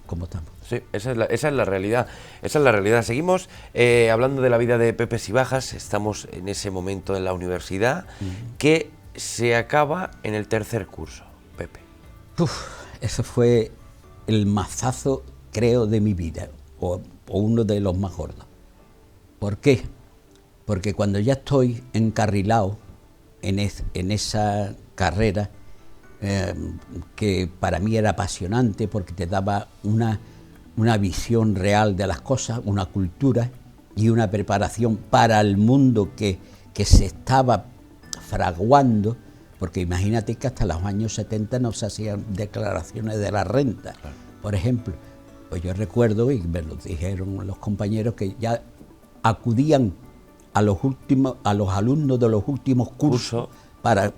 Sí, esa es la realidad. Seguimos hablando de la vida de Pepe Sibajas. Estamos en ese momento en la universidad que se acaba en el 3er curso, Pepe. Eso fue el mazazo, creo, de mi vida, o uno de los más gordos. ¿Por qué? Porque cuando ya estoy encarrilado en esa carrera, que para mí era apasionante porque te daba una visión real de las cosas, una cultura y una preparación para el mundo que se estaba fraguando, porque imagínate que hasta los años 70 no se hacían declaraciones de la renta, claro. Por ejemplo. Pues yo recuerdo, y me lo dijeron los compañeros, que ya acudían a los alumnos de los últimos cursos para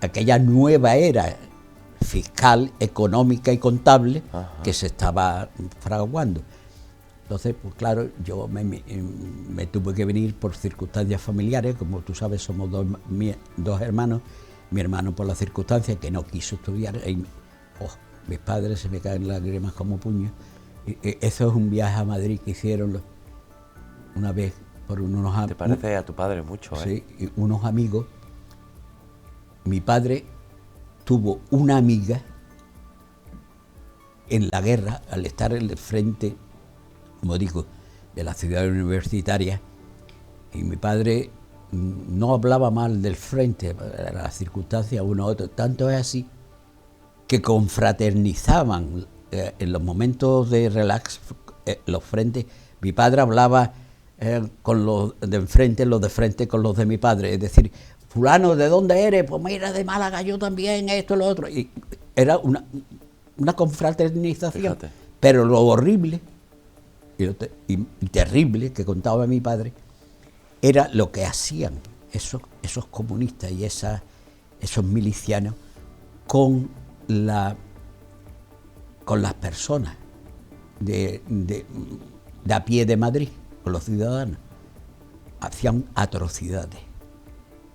aquella nueva era fiscal, económica y contable, ajá, que se estaba fraguando. Entonces, pues claro, yo me tuve que venir por circunstancias familiares. Como tú sabes, somos dos hermanos. Mi hermano, por las circunstancias, que no quiso estudiar, mis padres, se me caen lágrimas como puños. Eso es un viaje a Madrid que hicieron una vez por unos Te parece a tu padre mucho, ¿eh? Sí, y unos amigos. Mi padre tuvo una amiga en la guerra, al estar en el frente, como digo, de la ciudad universitaria, y mi padre no hablaba mal del frente, las circunstancias uno a otro, tanto es así que confraternizaban en los momentos de relax los frentes. Mi padre hablaba con los de enfrente, los de frente con los de mi padre, es decir, fulano, ¿de dónde eres? Pues mira, de Málaga, yo también, esto, lo otro. Y era una confraternización. Fíjate. Pero lo horrible y terrible que contaba mi padre era lo que hacían esos comunistas y esos milicianos con las personas de a pie de Madrid, con los ciudadanos. Hacían atrocidades.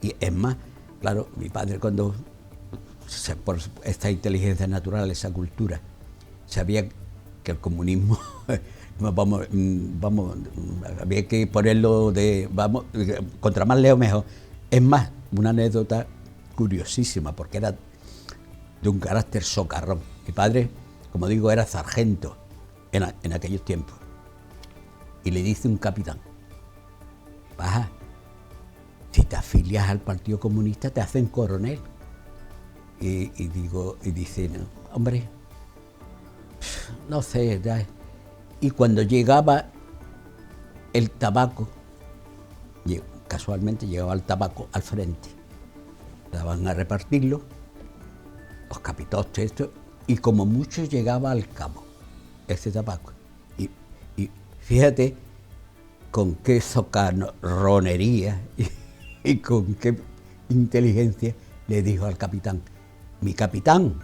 Y es más, claro, mi padre cuando, por esta inteligencia natural, esa cultura, sabía que el comunismo, había que ponerlo contra más lejos mejor. Es más, una anécdota curiosísima, porque era de un carácter socarrón. Mi padre, como digo, era sargento en aquellos tiempos. Y le dice un capitán: baja, si te afilias al Partido Comunista te hacen coronel. Y dice, no, hombre, no sé. Y cuando llegaba el tabaco, casualmente llegaba el tabaco al frente, daban a repartirlo, los capitostes, esto, y como mucho llegaba al cabo, ese tabaco. Y fíjate con qué socarronería y con qué inteligencia le dijo al capitán: mi capitán,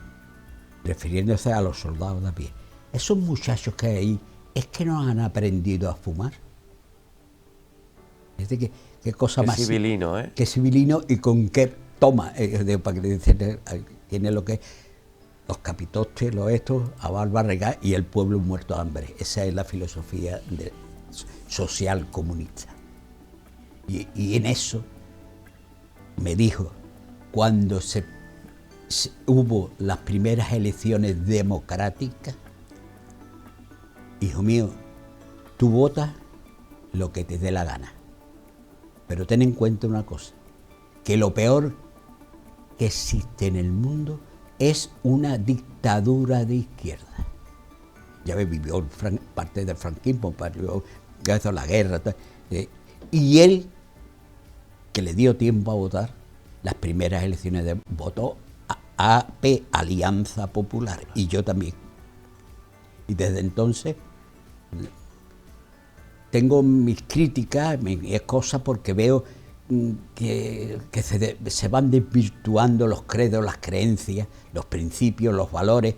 refiriéndose a los soldados de a pie, esos muchachos que hay ahí, es que no han aprendido a fumar. Es de qué cosa qué más civilino, ¿eh? Qué civilino y con qué toma, para que le dicen, tiene lo que los capitostes, los estos, a barba regada y el pueblo muerto de hambre. Esa es la filosofía social comunista. Y en eso me dijo, cuando hubo las primeras elecciones democráticas: hijo mío, tú votas lo que te dé la gana, pero ten en cuenta una cosa, que lo peor que existe en el mundo es una dictadura de izquierda. Ya vivió parte del franquismo, ya hizo la guerra, y él, que le dio tiempo a votar, las primeras elecciones votó a AP, Alianza Popular, y yo también. Y desde entonces tengo mis críticas, mis cosas, porque veo que se van desvirtuando los credos, las creencias, los principios, los valores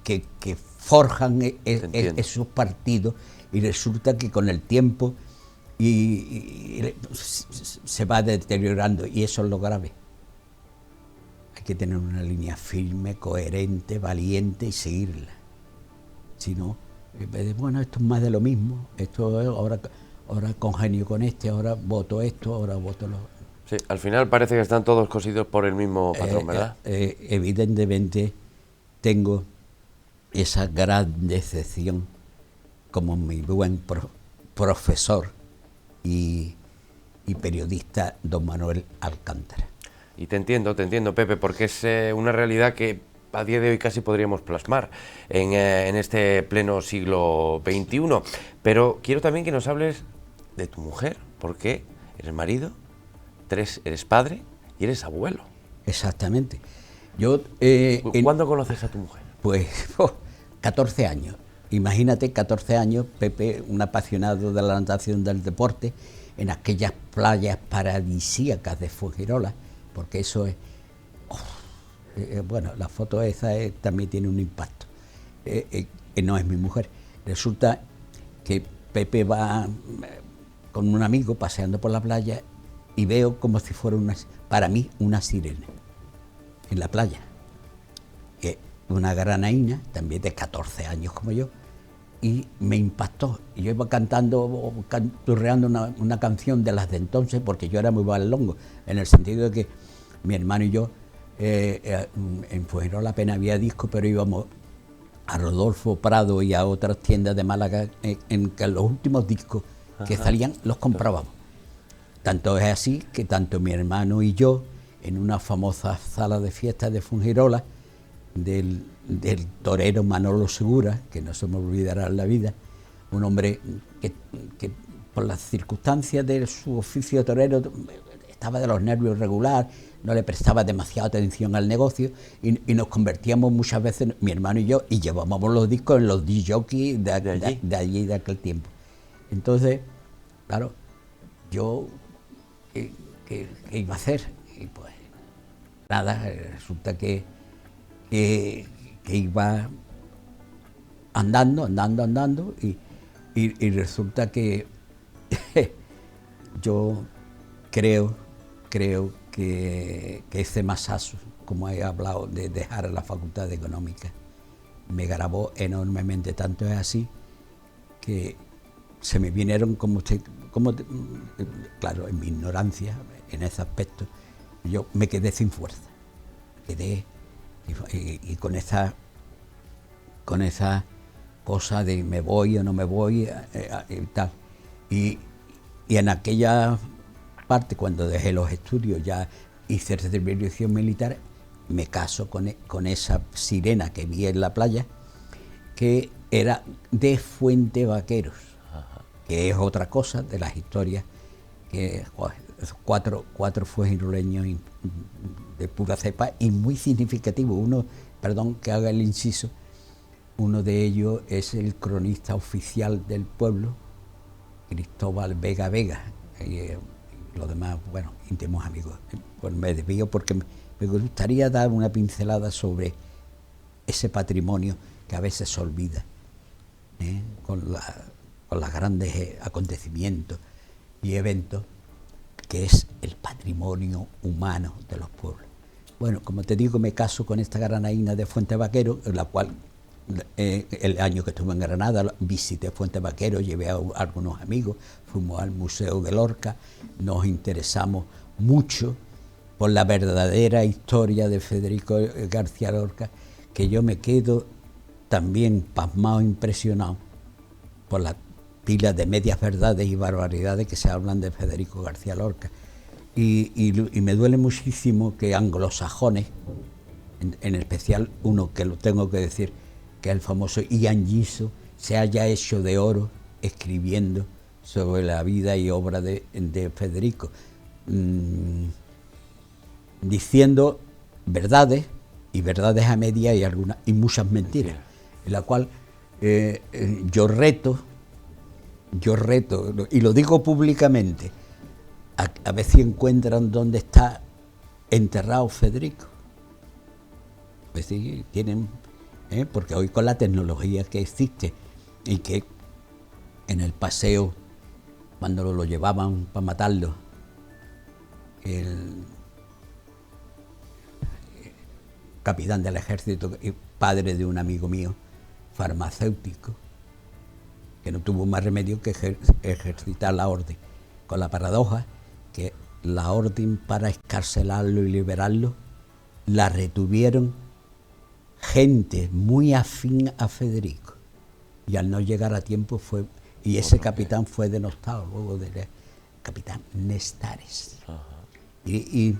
que forjan esos partidos, y resulta que con el tiempo se va deteriorando, y eso es lo grave. Hay que tener una línea firme, coherente, valiente y seguirla. Si no, bueno, esto es más de lo mismo, esto es, ahora congenio con este, ahora voto esto, ahora voto lo otro. Sí, al final parece que están todos cosidos por el mismo patrón, ¿verdad? Evidentemente tengo esa gran decepción como mi buen profesor y periodista don Manuel Alcántara. Y te entiendo, Pepe, porque es una realidad que a día de hoy casi podríamos plasmar en este pleno siglo XXI. Pero quiero también que nos hables de tu mujer, porque eres marido, eres padre y eres abuelo. Exactamente. ¿Cuándo conoces a tu mujer? Pues 14 años. Imagínate, 14 años, Pepe, un apasionado de la natación, del deporte, en aquellas playas paradisíacas de Fuengirola, porque eso es... bueno, la foto esa también tiene un impacto. No es mi mujer. Resulta que Pepe va con un amigo paseando por la playa y veo como si fuera para mí una sirena en la playa. Una granaína, también de 14 años como yo, y me impactó. Yo iba cantando, canturreando una canción de las de entonces, porque yo era muy bailongo, en el sentido de que mi hermano y yo, en Fuengirola apenas había disco, pero íbamos a Rodolfo Prado y a otras tiendas de Málaga en que los últimos discos que salían los comprábamos. Tanto es así que tanto mi hermano y yo, en una famosa sala de fiestas de Fuengirola, del torero Manolo Segura, que no se me olvidará en la vida, un hombre que por las circunstancias de su oficio torero estaba de los nervios regular, no le prestaba demasiada atención al negocio y nos convertíamos muchas veces, mi hermano y yo, y llevábamos los discos en los disc-jockeys de allí de aquel tiempo. Entonces, claro, yo, ¿qué iba a hacer? Y pues nada, resulta que iba andando y resulta que yo creo que ese masazo, como he hablado de dejar la Facultad de Económica, me grabó enormemente. Tanto es así que se me vinieron, claro, en mi ignorancia en ese aspecto, yo me quedé sin fuerza, y con esa cosa de me voy o no me voy y tal. Y en aquella parte, cuando dejé los estudios, ya hice el servicio militar, me caso con esa sirena que vi en la playa, que era de Fuente Vaqueros, que es otra cosa de las historias, que cuatro fuengiroleños de pura cepa y muy significativo. Uno, perdón que haga el inciso, uno de ellos es el cronista oficial del pueblo, Cristóbal Vega Vega, y los demás, bueno, íntimos amigos. Pues me desvío porque me gustaría dar una pincelada sobre ese patrimonio que a veces se olvida, con los grandes acontecimientos y eventos, que es el patrimonio humano de los pueblos. Bueno, como te digo, me caso con esta granaína de Fuente Vaquero, en la cual el año que estuve en Granada visité Fuente Vaquero, llevé a algunos amigos, fuimos al Museo de Lorca, nos interesamos mucho por la verdadera historia de Federico García Lorca, que yo me quedo también pasmado, impresionado por las pilas de medias verdades y barbaridades que se hablan de Federico García Lorca. Y me duele muchísimo que anglosajones, en especial uno que lo tengo que decir, que es el famoso Ian Giso, se haya hecho de oro escribiendo sobre la vida y obra de Federico, diciendo verdades y verdades a media y muchas mentiras, en la cual yo reto, y lo digo públicamente, a ver si encuentran dónde está enterrado Federico. Pues sí, tienen, porque hoy con la tecnología que existe y que en el paseo, cuando lo llevaban para matarlo, el capitán del ejército y padre de un amigo mío, farmacéutico, que no tuvo más remedio que ejercitar la orden, con la paradoja que la orden para excarcelarlo y liberarlo la retuvieron gente muy afín a Federico, y al no llegar a tiempo y ese capitán fue denostado luego del capitán Nestares. Y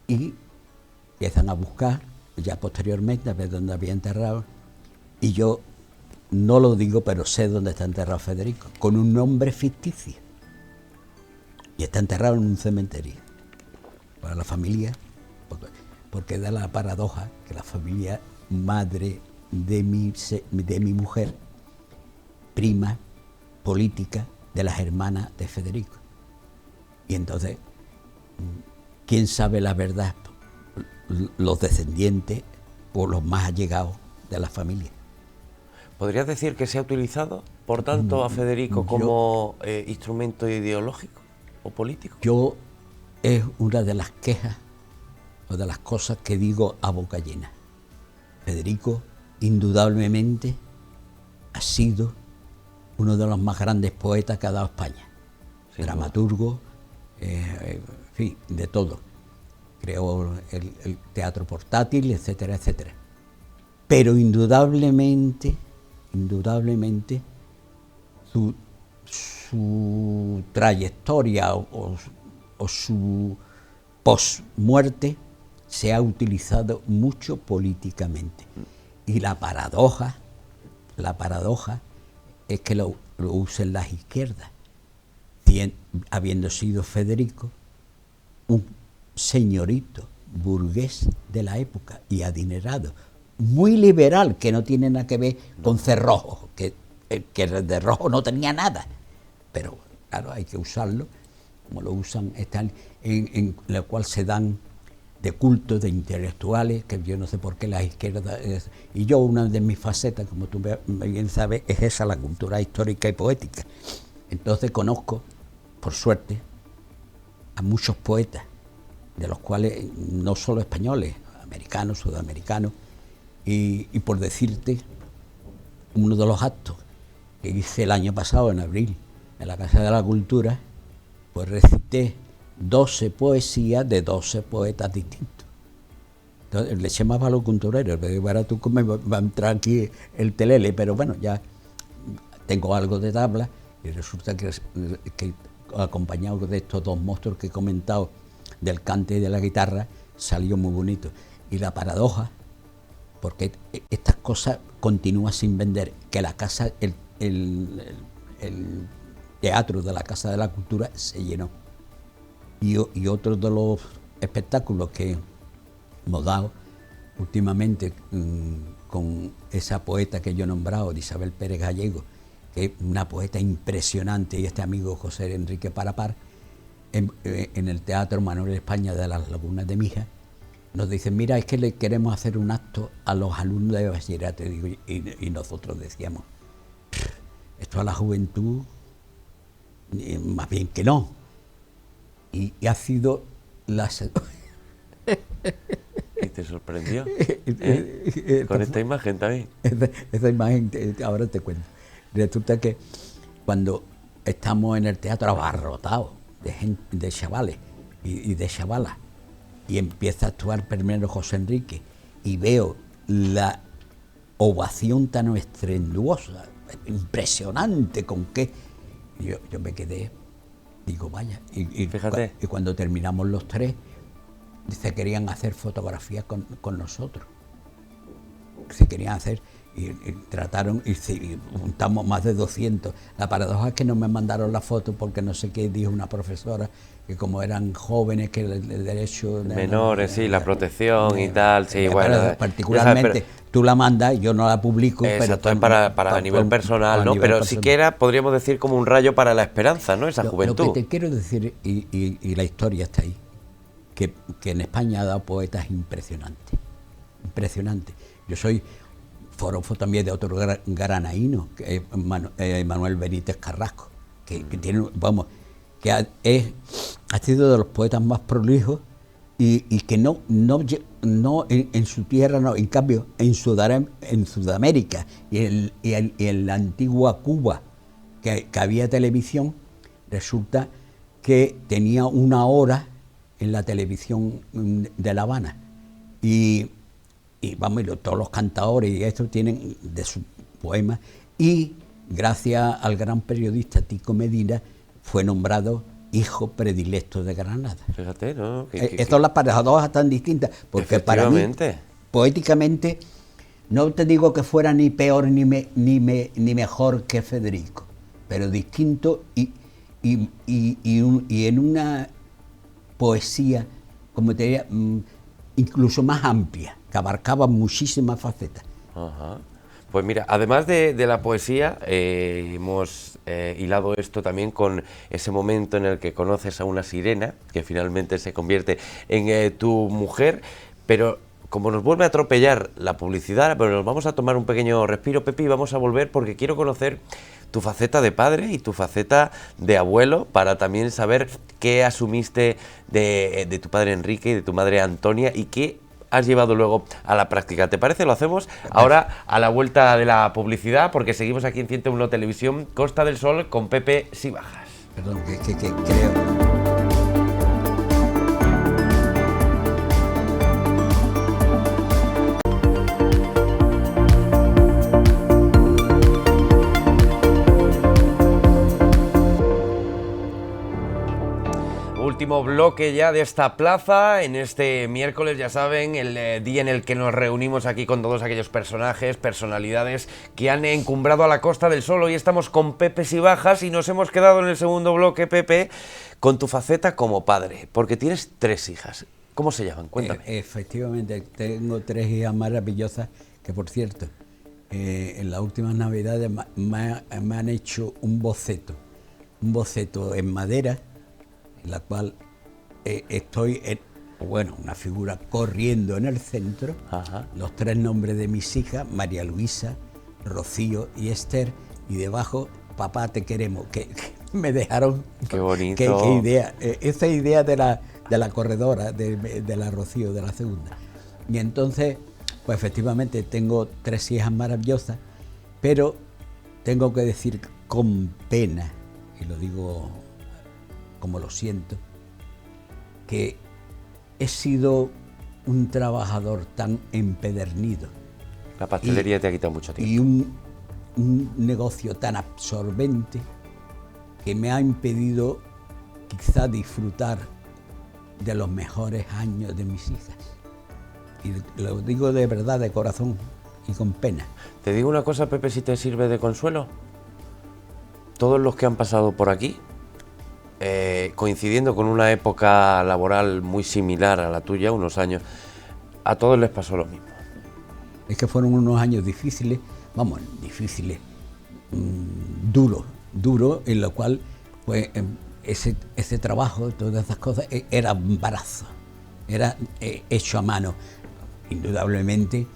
empiezan a buscar ya posteriormente a ver dónde había enterrado, y yo no lo digo, pero sé dónde está enterrado Federico, con un nombre ficticio, y está enterrado en un cementerio. Para la familia, porque da la paradoja que la familia madre de mi mujer, prima política de las hermanas de Federico. Y entonces, ¿quién sabe la verdad? Los descendientes o los más allegados de la familia. ¿Podrías decir que se ha utilizado, por tanto, a Federico como instrumento ideológico o político? Es una de las quejas o de las cosas que digo a boca llena. Federico, indudablemente, ha sido uno de los más grandes poetas que ha dado España. Sin Dramaturgo, en fin, de todo. Creó el teatro portátil, etcétera, etcétera. Pero indudablemente, su trayectoria o su posmuerte se ha utilizado mucho políticamente. Y la paradoja es que lo usen las izquierdas, habiendo sido Federico un señorito burgués de la época y adinerado, muy liberal, que no tiene nada que ver con Cerrojo, que de rojo no tenía nada, pero claro, hay que usarlo como lo usan, están en la cual se dan de cultos, de intelectuales, que yo no sé por qué las izquierdas... y yo, una de mis facetas, como tú bien sabes, es esa, la cultura histórica y poética. Entonces conozco, por suerte, a muchos poetas, de los cuales no solo españoles, americanos, sudamericanos, y por decirte, uno de los actos que hice el año pasado, en abril, en la Casa de la Cultura, pues recité 12 poesías de 12 poetas distintos. Entonces, le eché más valor culturero, pero ahora tú me va a entrar aquí el telele, pero bueno, ya tengo algo de tabla y resulta que acompañado de estos dos monstruos que he comentado, del cante y de la guitarra, salió muy bonito. Y la paradoja, porque estas cosas continúan sin vender, que la casa, el teatro de la Casa de la Cultura se llenó. Y otro de los espectáculos que hemos dado últimamente con esa poeta que yo he nombrado, Isabel Pérez Gallego, que es una poeta impresionante, y este amigo José Enrique Parapar, en el Teatro Manuel España de las Lagunas de Mija, nos dicen, mira, es que le queremos hacer un acto a los alumnos de bachillerato, y nosotros decíamos, esto a la juventud, más bien que no. Y ha sido la... ¿Y te sorprendió? Con esta imagen también. Esa imagen, ahora te cuento. Resulta que cuando estamos en el teatro abarrotado de gente, de chavales y de chavalas, y empieza a actuar primero José Enrique, y veo la ovación tan estrenduosa, impresionante, con que yo me quedé, digo, vaya, y fíjate. Y cuando terminamos los tres, se querían hacer fotografías con nosotros. Se querían hacer, y trataron, y juntamos más de 200. La paradoja es que no me mandaron la foto porque no sé qué dijo una profesora, que como eran jóvenes, que el derecho... Menores, sí, la protección y tal, sí, bueno. Particularmente, tú la mandas, yo no la publico. Exacto, pero para a nivel personal, ¿no? Pero siquiera podríamos decir como un rayo para la esperanza, ¿no? Esa juventud. Lo que te quiero decir, y la historia está ahí, que en España ha dado poetas impresionantes. Impresionantes. Yo soy forofo también de otro granaíno, que es Manuel Benítez Carrasco, que tiene, vamos, que ha sido de los poetas más prolijos y que no en su tierra, no, en cambio en Sudamérica y en la antigua Cuba, que había televisión, resulta que tenía una hora en la televisión de La Habana. Y vamos, todos los cantadores y estos tienen de sus poemas, y gracias al gran periodista Tico Medina fue nombrado hijo predilecto de Granada. Fíjate, ¿no? Estas las paradojas tan distintas, porque para mí, poéticamente, no te digo que fuera ni peor ni mejor que Federico, pero distinto y en una poesía, como te diría, incluso más amplia, que abarcaba muchísimas facetas. Ajá. Pues mira, además de la poesía, hemos hilado esto también con ese momento en el que conoces a una sirena, que finalmente se convierte en tu mujer, pero como nos vuelve a atropellar la publicidad, pero nos vamos a tomar un pequeño respiro, Pepe, y vamos a volver porque quiero conocer tu faceta de padre y tu faceta de abuelo, para también saber qué asumiste de tu padre Enrique y de tu madre Antonia, y qué has llevado luego a la práctica. ¿Te parece? Lo hacemos ahora a la vuelta de la publicidad, porque seguimos aquí en 101 Televisión, Costa del Sol, con Pepe Sibajas. Perdón, que creo... Último bloque ya de esta plaza, en este miércoles, ya saben, el día en el que nos reunimos aquí con todos aquellos personajes, personalidades que han encumbrado a la Costa del Sol. Hoy estamos con Pepe Sibajas y nos hemos quedado en el segundo bloque, Pepe, con tu faceta como padre, porque tienes 3 hijas. ¿Cómo se llaman? Cuéntame. Efectivamente, tengo 3 hijas maravillosas que, por cierto, en las últimas Navidades me han hecho un boceto en madera, en la cual estoy, una figura corriendo en el centro. Ajá. Los 3 nombres de mis hijas, María Luisa, Rocío y Esther, y debajo, papá te queremos, que me dejaron... ¡Qué bonito! Qué idea, esa idea de la corredora, de la Rocío, de la segunda. Y entonces, pues efectivamente tengo 3 hijas maravillosas, pero tengo que decir con pena, y lo digo como lo siento, que he sido un trabajador tan empedernido. La pastelería te ha quitado mucho tiempo. Y un negocio tan absorbente que me ha impedido quizá disfrutar de los mejores años de mis hijas. Y lo digo de verdad, de corazón y con pena. Te digo una cosa, Pepe, si te sirve de consuelo. Todos los que han pasado por aquí, coincidiendo con una época laboral muy similar a la tuya, unos años, a todos les pasó lo mismo. Es que fueron unos años difíciles, duros, en lo cual pues ese trabajo, todas esas cosas, era embarazo, era hecho a mano. Indudablemente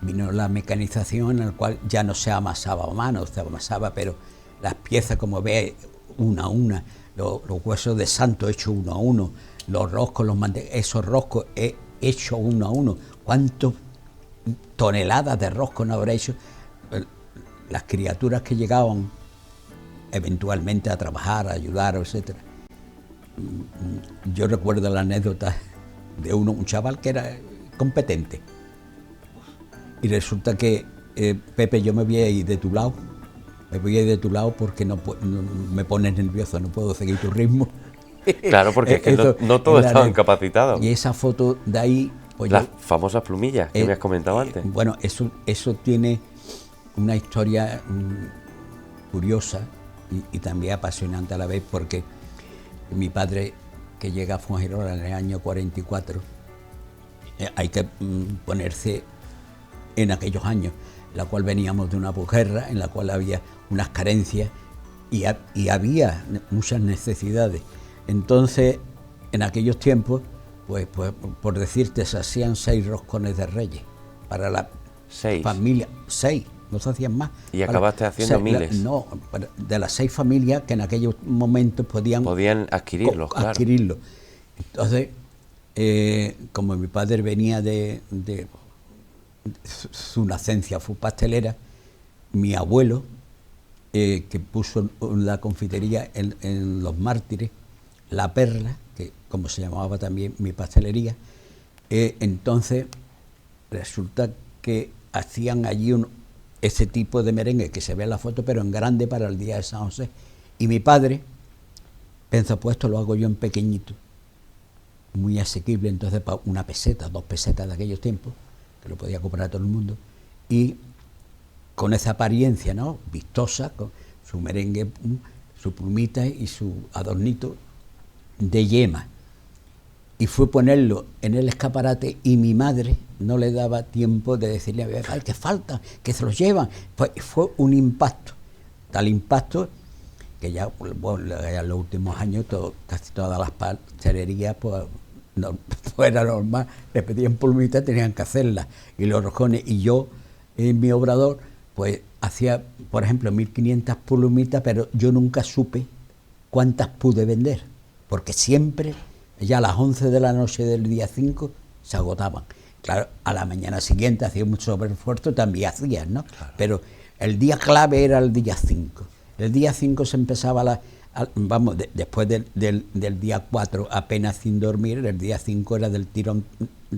vino la mecanización en la cual ya no se amasaba a mano, se amasaba, pero las piezas, como veis, una a una, los huesos de santo hechos uno a uno, los roscos, esos roscos hechos uno a uno. ¿Cuántas toneladas de roscos no habrá hecho? Las criaturas que llegaban eventualmente a trabajar, a ayudar, etc. Yo recuerdo la anécdota de un chaval que era competente. Y resulta que, Pepe, yo me voy a ir de tu lado. Me voy a ir de tu lado porque no me pones nervioso, no puedo seguir tu ritmo. Claro, porque es que no todos estaban capacitados. Y esa foto de ahí... Pues las famosas plumillas que me has comentado antes. Bueno, eso tiene una historia curiosa y también apasionante a la vez, porque mi padre, que llega a Fuengirola en el año 44, hay que ponerse en aquellos años, en la cual veníamos de una posguerra, en la cual había unas carencias y había muchas necesidades. Entonces, en aquellos tiempos, pues por decirte, se hacían 6 roscones de Reyes para la familia, 6, no se hacían más. Y acabaste haciendo miles. No, de las 6 familias que en aquellos momentos podían adquirirlos, claro. Adquirirlos. Entonces, como mi padre venía de su nacencia, fue pastelera, mi abuelo, que puso la confitería en Los Mártires, La Perla, que como se llamaba también mi pastelería, entonces resulta que hacían allí ese tipo de merengue que se ve en la foto, pero en grande para el día de San José. Y mi padre pensó, pues esto lo hago yo en pequeñito, muy asequible, entonces para 1 peseta, 2 pesetas de aquellos tiempos, que lo podía comprar todo el mundo, y con esa apariencia, ¿no?, vistosa, con su merengue, su plumita y su adornito de yema. Y fue ponerlo en el escaparate y mi madre no le daba tiempo de decirle a mi padre que falta, que se los llevan. Fue un impacto, tal impacto que ya, bueno, ya en los últimos años casi todas las pastelerías, pues era normal, le pedían plumitas, tenían que hacerlas, y los roscones. Y yo, en mi obrador, pues hacía, por ejemplo, 1500 plumitas, pero yo nunca supe cuántas pude vender, porque siempre, ya a las 11 de la noche del día 5, se agotaban. claro, a la mañana siguiente hacía mucho sobreesfuerzo, también hacías, ¿no? Claro. Pero el día clave era el día 5. El día 5 se empezaba después del día 4 apenas sin dormir, el día 5 era del tirón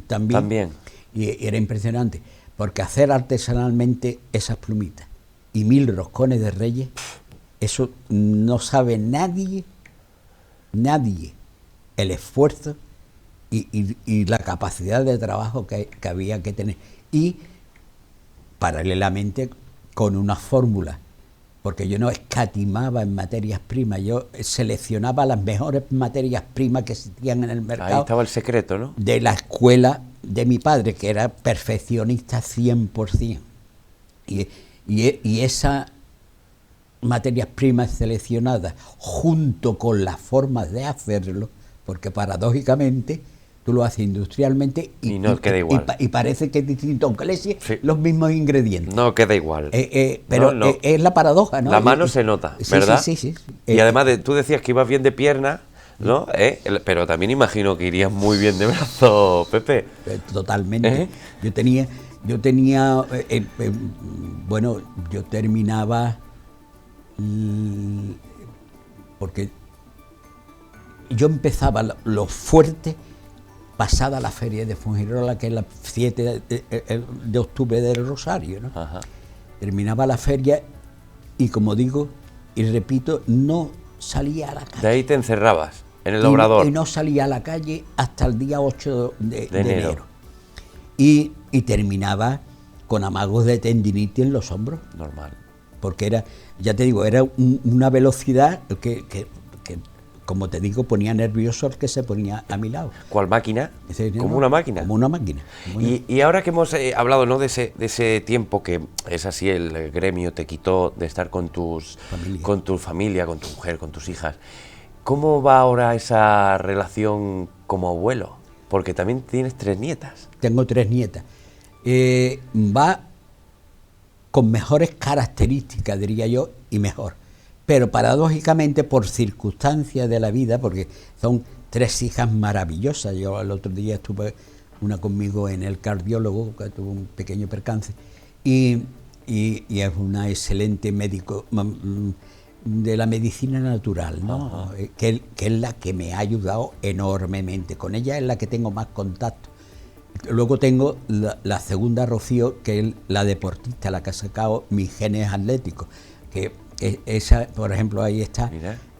también. Y era impresionante, porque hacer artesanalmente esas plumitas y 1000 roscones de reyes, eso no sabe nadie el esfuerzo y la capacidad de trabajo que había que tener. Y paralelamente con una fórmula, porque yo no escatimaba en materias primas, yo seleccionaba las mejores materias primas que existían en el mercado. Ahí estaba el secreto, ¿no? De la escuela de mi padre, que era perfeccionista 100%. Y esas materias primas seleccionadas, junto con las formas de hacerlo, porque paradójicamente tú lo haces industrialmente y no queda igual. Y parece que es distinto, aunque le eches los mismos ingredientes. No queda igual. Pero no. Es la paradoja, ¿no? La mano se nota, ¿verdad? Sí. Y además tú decías que ibas bien de pierna, ¿no? Pero también imagino que irías muy bien de brazo, Pepe. Totalmente. Yo tenía bueno, yo terminaba porque yo empezaba lo fuerte pasada la feria de Fuengirola, que es el 7 de octubre del Rosario, ¿no? Ajá. Terminaba la feria y, como digo y repito, no salía a la calle. De ahí te encerrabas, en el obrador. Y no salía a la calle hasta el día 8 de enero. Y terminaba con amagos de tendinitis en los hombros. Normal. Porque era, ya te digo, era una velocidad que como te digo, ponía nervioso al que se ponía a mi lado. ¿Cuál máquina? ¿Como una máquina? Como una máquina. Y ahora que hemos hablado, ¿no?, de ese tiempo que es así, el gremio te quitó de estar con tu familia, con tu mujer, con tus hijas, ¿cómo va ahora esa relación como abuelo? Porque también tienes 3 nietas. Tengo 3 nietas. Va con mejores características, diría yo, y mejor. Pero paradójicamente, por circunstancias de la vida, porque son 3 hijas maravillosas. Yo el otro día estuve una conmigo en el cardiólogo, que tuvo un pequeño percance, y es una excelente médico de la medicina natural, ¿no? Que es la que me ha ayudado enormemente. Con ella es la que tengo más contacto. Luego tengo la segunda, Rocío, que es la deportista, la que ha sacado mis genes atléticos, que esa, por ejemplo, ahí está,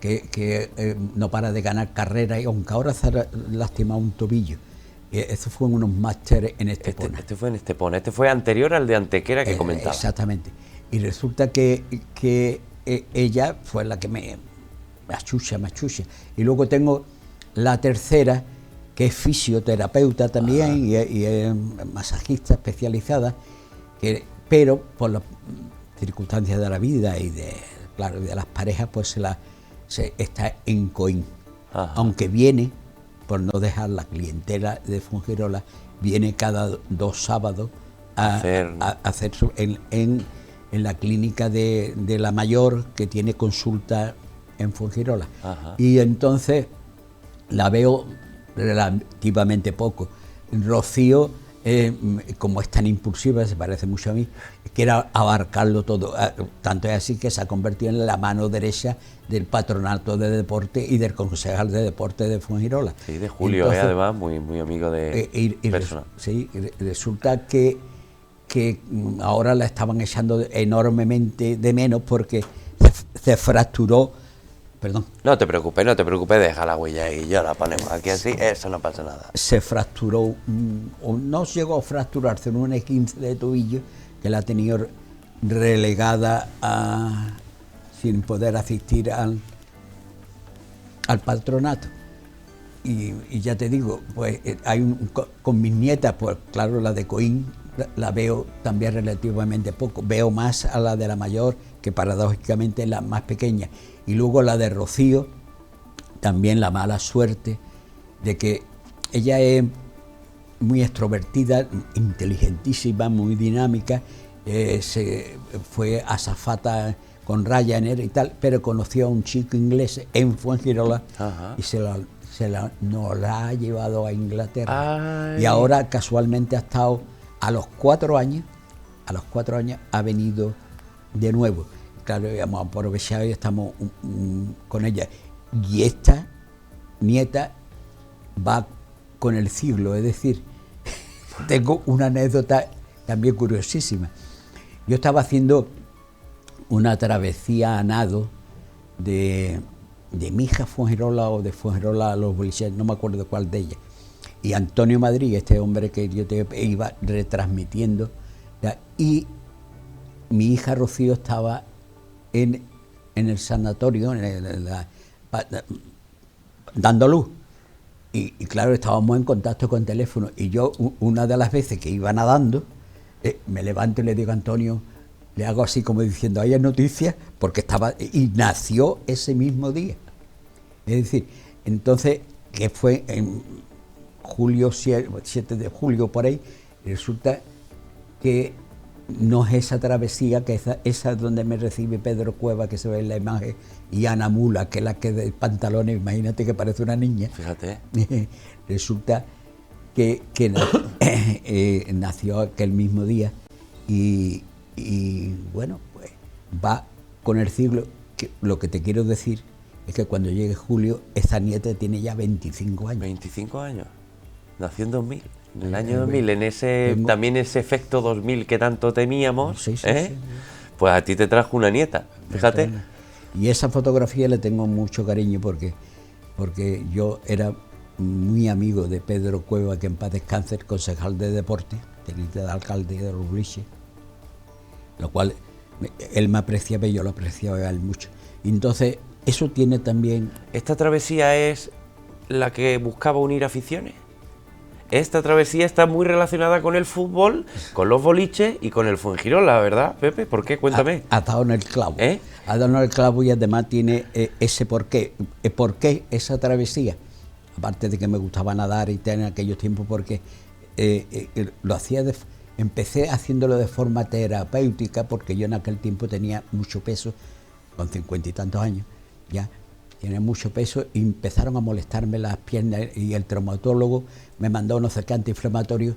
que no para de ganar carreras, y aunque ahora se ha lastimado un tobillo. Eso fue en unos másteres en Estepona. Este fue en Estepona, este fue anterior al de Antequera que comentaba. Exactamente. Y resulta que ella fue la que me achucha. Y luego tengo la tercera, que es fisioterapeuta también, y es masajista especializada, pero por las circunstancias de la vida y de las parejas, pues está en Coín. Aunque viene, por no dejar la clientela de Fuengirola, viene cada 2 sábados a hacer en la clínica de la mayor, que tiene consulta en Fuengirola. Y entonces la veo relativamente poco. Rocío, como es tan impulsiva, se parece mucho a mí, quiere abarcarlo todo. Tanto es así que se ha convertido en la mano derecha del patronato de deporte y del concejal de deporte de Fuengirola. Sí, de Julio. Entonces, además, muy amigo de personal. Sí, resulta que ahora la estaban echando enormemente de menos porque se fracturó. Perdón. No te preocupes, deja la huella y ya la ponemos aquí así, eso no pasa nada. Se fracturó, o no llegó a fracturarse, en un esguince de tobillo que la ha tenido relegada sin poder asistir al patronato. Y ya te digo, pues con mis nietas, pues claro, la de Coín la veo también relativamente poco. Veo más a la de la mayor, que paradójicamente es la más pequeña. Y luego la de Rocío, también la mala suerte de que ella es muy extrovertida, inteligentísima, muy dinámica, fue azafata, con Ryanair y tal, pero conoció a un chico inglés en Fuengirola y nos la ha llevado a Inglaterra. Ay. Y ahora casualmente ha estado a los 4 años ha venido de nuevo. Claro, hemos aprovechado y estamos con ella. Y esta nieta va con el siglo, es decir, tengo una anécdota también curiosísima. Yo estaba haciendo una travesía a nado de Mija a Fuengirola o de Fuengirola a los Boliches, no me acuerdo de cuál de ellas. Y Antonio Madrid, este hombre que yo te iba retransmitiendo, ¿ya? Y mi hija Rocío estaba en el sanatorio, dando luz. Y claro, estábamos en contacto con teléfono. Y yo, una de las veces que iba nadando, me levanto y le digo a Antonio, le hago así como diciendo, hay noticias, porque estaba, y nació ese mismo día. Es decir, entonces, que fue en julio, 7 de julio por ahí, resulta que no es esa travesía, que esa es donde me recibe Pedro Cueva, que se ve en la imagen, y Ana Mula, que es la que de pantalones, imagínate que parece una niña. Fíjate. Resulta que nació aquel mismo día y bueno, pues va con el siglo. Lo que te quiero decir es que cuando llegue julio, esa nieta tiene ya 25 años. 25 años. Nació en 2000. En el año 2000, en ese también ese efecto 2000 que tanto temíamos, sí. Pues a ti te trajo una nieta, fíjate. Y esa fotografía le tengo mucho cariño porque yo era muy amigo de Pedro Cueva, que en paz descanse, concejal de deporte, teniente de alcalde de los Boliches, lo cual él me apreciaba y yo lo apreciaba a él mucho. Y entonces eso tiene también... ¿Esta travesía es la que buscaba unir aficiones? Esta travesía está muy relacionada con el fútbol, con los boliches y con el Fuengirola, ¿verdad, Pepe? ¿Por qué? Cuéntame. Ha dado en el clavo. Ha dado en el clavo y además tiene ese porqué. ¿Por qué esa travesía? Aparte de que me gustaba nadar y en aquellos tiempos, porque lo hacía empecé haciéndolo de forma terapéutica, porque yo en aquel tiempo tenía mucho peso, con 50 y tantos años, ya. Tenía mucho peso y empezaron a molestarme las piernas y el traumatólogo me mandó no sé qué antiinflamatorio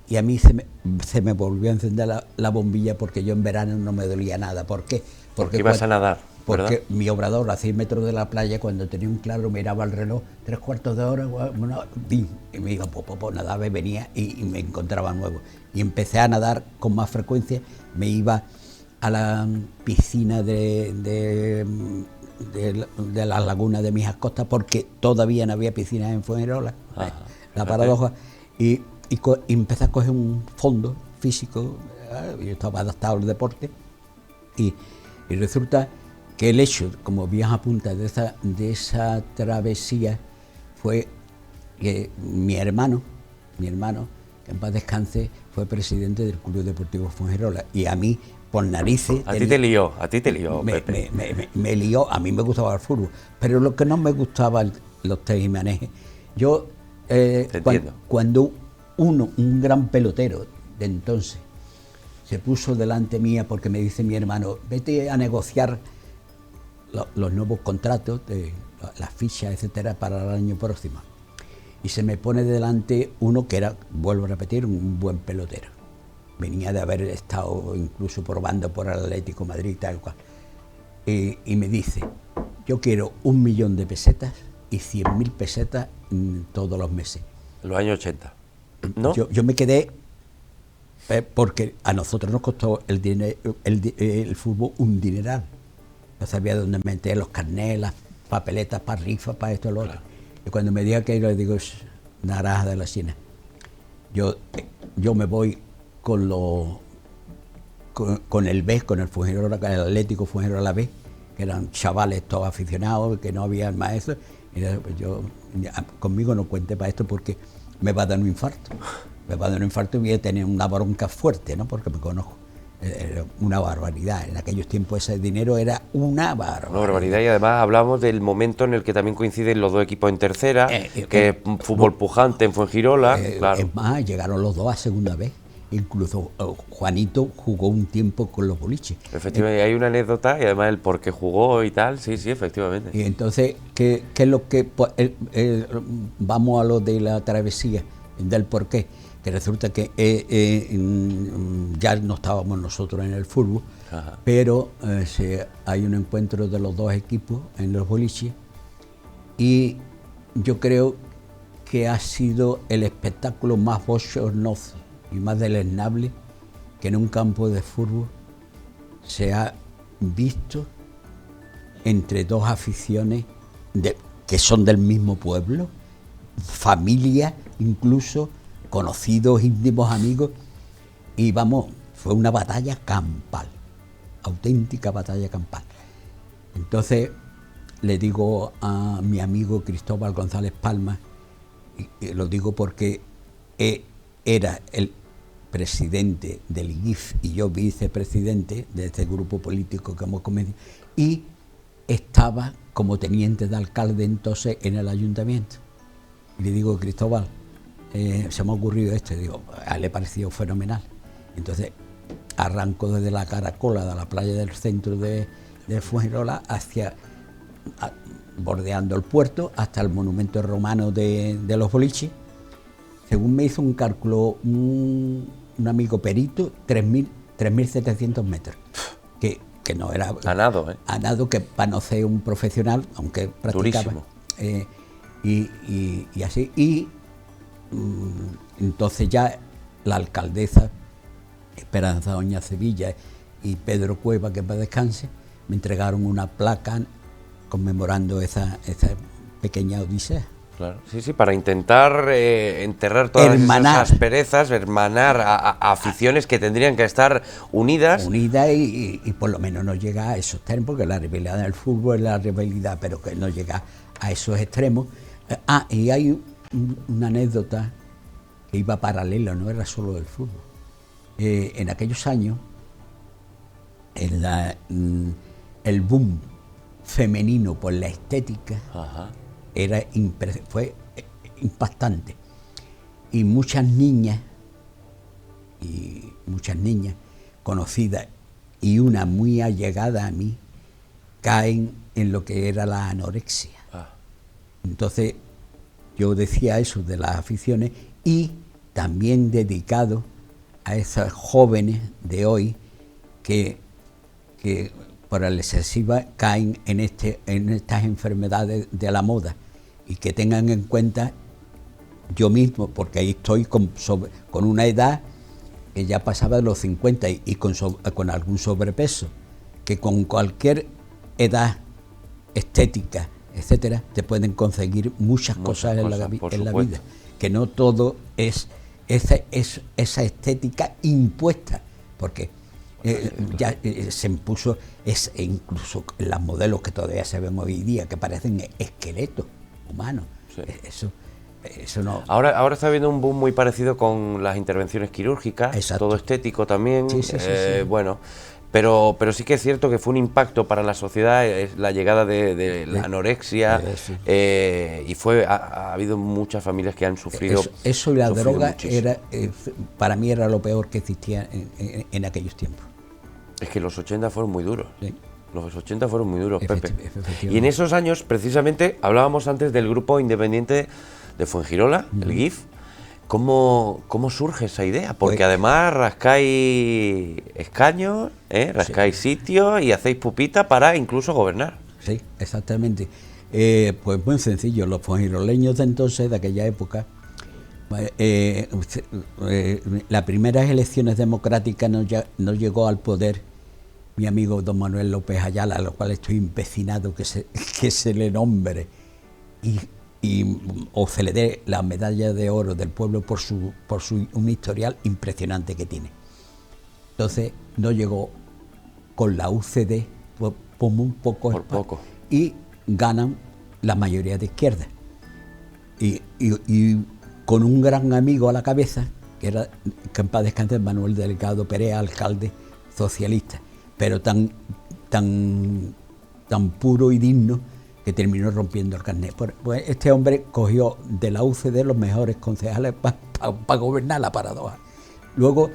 y a mí se me volvió a encender la bombilla porque yo en verano no me dolía nada. ¿Por qué? Porque ibas a nadar, porque ¿verdad? Mi obrador a 6 metros de la playa, cuando tenía un claro, miraba el reloj, 3/4 de hora, bueno, y me iba, nadaba y venía y me encontraba nuevo. Y empecé a nadar con más frecuencia, me iba a la piscina de las lagunas de Mijas Costas, porque todavía no había piscinas en Fuengirola, la paradoja, y empecé a coger un fondo físico. Yo estaba adaptado al deporte y resulta que el hecho, como bien apunta, de esa travesía fue que mi hermano, que en paz descanse, fue presidente del Club Deportivo Fuengirola, y a mí, por narices... A ti te lió, Pepe. Me lió, a mí me gustaba el fútbol, pero lo que no me gustaba los tejimanejes. Yo, cuando un gran pelotero de entonces se puso delante mía, porque me dice mi hermano, vete a negociar los nuevos contratos, las fichas, etcétera, para el año próximo. Y se me pone delante uno que era, vuelvo a repetir, un buen pelotero. Venía de haber estado incluso probando por el Atlético de Madrid, tal cual. Y me dice, yo quiero 1 millón de pesetas y 100.000 pesetas todos los meses. Los años 80, ¿no? Yo me quedé, porque a nosotros nos costó el fútbol un dineral. No sabía dónde meter los carnets, las papeletas para rifas, para esto, lo otro. Y cuando me diga que le digo, naranja de la China. Yo me voy con el B, con el Fuengirola, con el Atlético Fuengirola B, que eran chavales todos aficionados, que no había maestros. Y conmigo no cuente para esto porque me va a dar un infarto. Me va a dar un infarto y voy a tener una bronca fuerte, ¿no? Porque me conozco. Era una barbaridad. En aquellos tiempos ese dinero era una barbaridad. Una barbaridad, y además hablamos del momento en el que también coinciden los dos equipos en tercera, que es fútbol pujante en Fuengirola. Claro. Es más, llegaron los dos a segunda vez. incluso Juanito jugó un tiempo con los boliches. Efectivamente, hay una anécdota y además el por qué jugó y tal, sí, efectivamente. Y entonces, ¿qué es lo que...? Pues, vamos a lo de la travesía, del por qué. Que resulta que ya no estábamos nosotros en el fútbol, Ajá. pero hay un encuentro de los dos equipos en los boliches y yo creo que ha sido el espectáculo más bochornoso y más deleznable que en un campo de fútbol se ha visto entre dos aficiones que son del mismo pueblo, familia, incluso conocidos, íntimos amigos, y vamos, fue una batalla campal, auténtica batalla campal. Entonces le digo a mi amigo Cristóbal González Palma, y lo digo porque era el presidente del IGIF y yo vicepresidente de este grupo político que hemos cometido, y estaba como teniente de alcalde entonces en el ayuntamiento. Y le digo, Cristóbal, se me ha ocurrido esto, y digo, a él le pareció fenomenal. Entonces arranco desde la Caracola, de la playa del centro de Fuengirola, bordeando el puerto, hasta el monumento romano de los boliches. Según me hizo un cálculo un amigo perito, 3.700 metros, que no era... A nado, ¿eh? A nado, que para no ser un profesional, aunque practicaba. Y así, entonces ya la alcaldesa Esperanza Doña Sevilla y Pedro Cueva, que para descanse, me entregaron una placa conmemorando esa pequeña odisea. Claro, sí, para intentar enterrar todas esas asperezas, hermanar a aficiones que tendrían que estar unidas. Unidas y por lo menos no llega a esos extremos, porque la rivalidad del fútbol es la rivalidad, pero que no llega a esos extremos. Y hay una anécdota que iba paralela, no era solo del fútbol. En aquellos años, el boom femenino por la estética, ajá, fue impactante. Y muchas niñas conocidas y una muy allegada a mí caen en lo que era la anorexia. Entonces yo decía eso de las aficiones y también dedicado a esas jóvenes de hoy que por la excesiva caen en estas enfermedades de la moda, y que tengan en cuenta, yo mismo, porque ahí estoy con una edad que ya pasaba de los 50 y con algún sobrepeso, que con cualquier edad estética, etcétera, te pueden conseguir muchas cosas en la vida, que no todo es esa estética impuesta, porque ya se impuso, incluso las modelos que todavía se ven hoy día, que parecen esqueletos humanos. Sí. Eso no. Ahora está habiendo un boom muy parecido con las intervenciones quirúrgicas. Exacto. Todo estético también. Sí. Bueno, pero sí que es cierto que fue un impacto para la sociedad la llegada de la anorexia, y ha habido muchas familias que han sufrido. Eso y la droga para mí era lo peor que existía en aquellos tiempos. Es que los 80 fueron muy duros. Sí. Los 80 fueron muy duros, Pepe. Y en esos años, precisamente, hablábamos antes del grupo independiente de Fuengirola, el GIF. ¿Cómo surge esa idea? Porque además rascáis escaños, rascáis sitios y hacéis pupita para incluso gobernar. Sí, exactamente. Pues muy sencillo, los fuengiroleños de entonces, de aquella época, las primeras elecciones democráticas no llegó al poder mi amigo don Manuel López Ayala, a lo cual estoy empecinado que se le nombre o se le dé la medalla de oro del pueblo por un historial impresionante que tiene. Entonces no llegó con la UCD por muy poco, y ganan la mayoría de izquierda. Y con un gran amigo a la cabeza, que en paz descanse, Manuel Delgado Perea, alcalde socialista, pero tan puro y digno que terminó rompiendo el carnet. Pues este hombre cogió de la UCD los mejores concejales para gobernar, la paradoja. Luego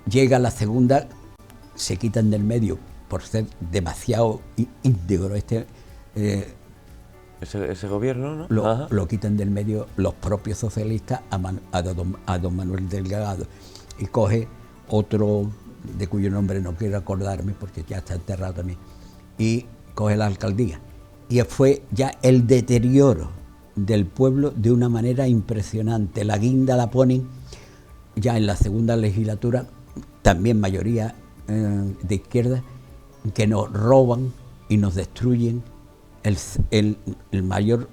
llega la segunda, se quitan del medio por ser demasiado íntegro ese gobierno, ¿no? lo quitan del medio los propios socialistas a don Manuel Delgado, y coge otro de cuyo nombre no quiero acordarme porque ya está enterrado también, y coge la alcaldía. Y fue ya el deterioro del pueblo de una manera impresionante. La guinda la ponen ya en la segunda legislatura, también mayoría de izquierda, que nos roban y nos destruyen el mayor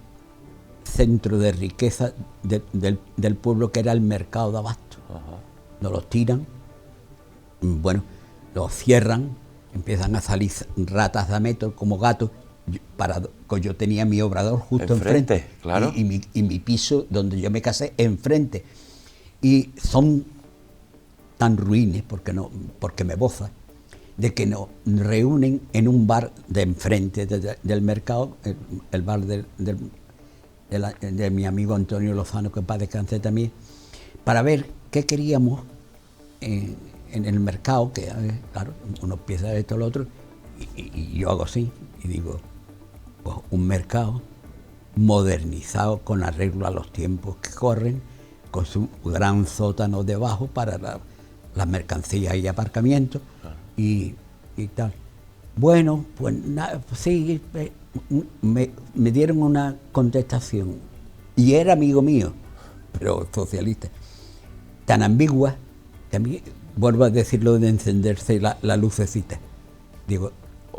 centro de riqueza del pueblo, que era el mercado de abasto. Nos los tiran, bueno, los cierran, empiezan a salir ratas de metro como gatos. Yo tenía mi obrador justo enfrente, claro. y mi piso donde yo me casé enfrente, y son tan ruines porque me boza, de que nos reúnen en un bar de enfrente del mercado, el bar de mi amigo Antonio Lozano, que en paz descanse también, para ver qué queríamos en el mercado, que claro, uno piensa esto o lo otro, y yo hago así, y digo, pues un mercado modernizado con arreglo a los tiempos que corren, con su gran sótano debajo para las mercancías y aparcamientos, y tal. Bueno, pues nada, sí, me dieron una contestación, y era amigo mío, pero socialista, tan ambigua, que a mí, vuelvo a decirlo de encenderse la lucecita. Digo,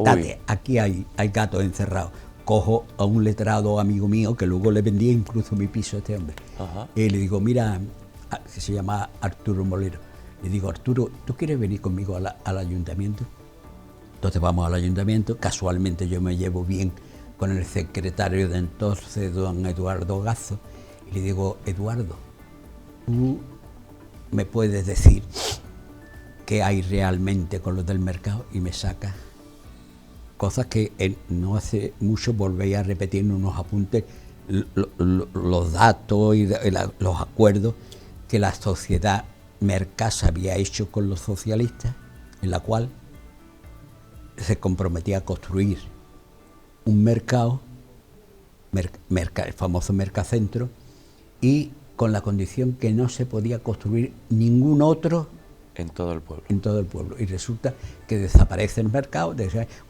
date, aquí hay gatos encerrados. Cojo a un letrado amigo mío, que luego le vendía incluso mi piso a este hombre. Y le digo, mira, que se llama Arturo Molero. Le digo, Arturo, ¿tú quieres venir conmigo al ayuntamiento? Entonces vamos al ayuntamiento. Casualmente yo me llevo bien con el secretario de entonces, don Eduardo Gazo. Y le digo, Eduardo, ¿tú me puedes decir qué hay realmente con los del mercado? Y me saca cosas que no hace mucho volví a repetir en unos apuntes, los datos y los acuerdos que la sociedad Mercasa había hecho con los socialistas, en la cual se comprometía a construir un mercado, el famoso Mercacentro, y con la condición que no se podía construir ningún otro en todo el pueblo. En todo el pueblo. Y resulta que desaparece el mercado,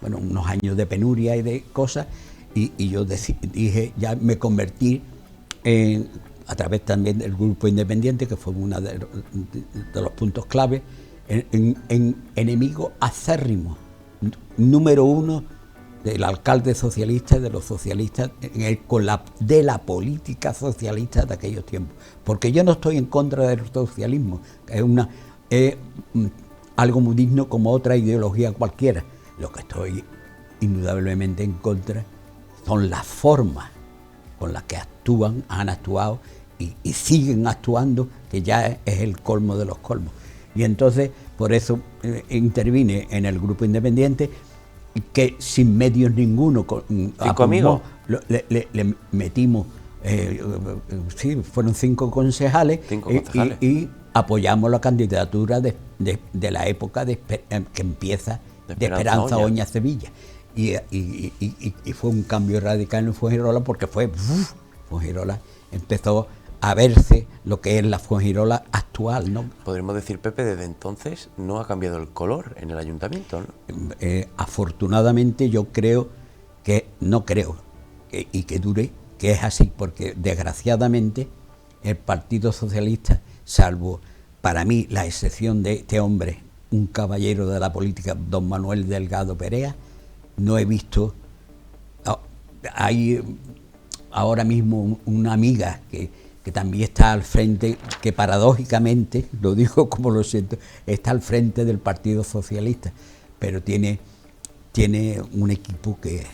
bueno, unos años de penuria y de cosas, y yo dije, ya me convertí a través también del Grupo Independiente, que fue uno de los puntos clave, en enemigo acérrimo, número uno del alcalde socialista y de los socialistas, de la política socialista de aquellos tiempos. Porque yo no estoy en contra del socialismo, que es algo muy digno como otra ideología cualquiera. Lo que estoy indudablemente en contra son las formas con las que han actuado y siguen actuando, que ya es el colmo de los colmos. Y entonces, por eso intervine en el Grupo Independiente, que sin medios ninguno, le metimos, sí, fueron 5 concejales, y apoyamos la candidatura de la época que empieza de Esperanza Oña Sevilla. Y fue un cambio radical en Fuengirola, porque Fuengirola empezó a verse lo que es la Fuengirola actual, ¿no? Podríamos decir, Pepe, desde entonces no ha cambiado el color en el ayuntamiento, ¿no? Afortunadamente yo creo que, no creo, y que dure, que es así, porque desgraciadamente el Partido Socialista, salvo para mí la excepción de este hombre, un caballero de la política, don Manuel Delgado Perea, no he visto. Hay ahora mismo una amiga que también está al frente, que paradójicamente, lo digo como lo siento, está al frente del Partido Socialista, pero tiene un equipo que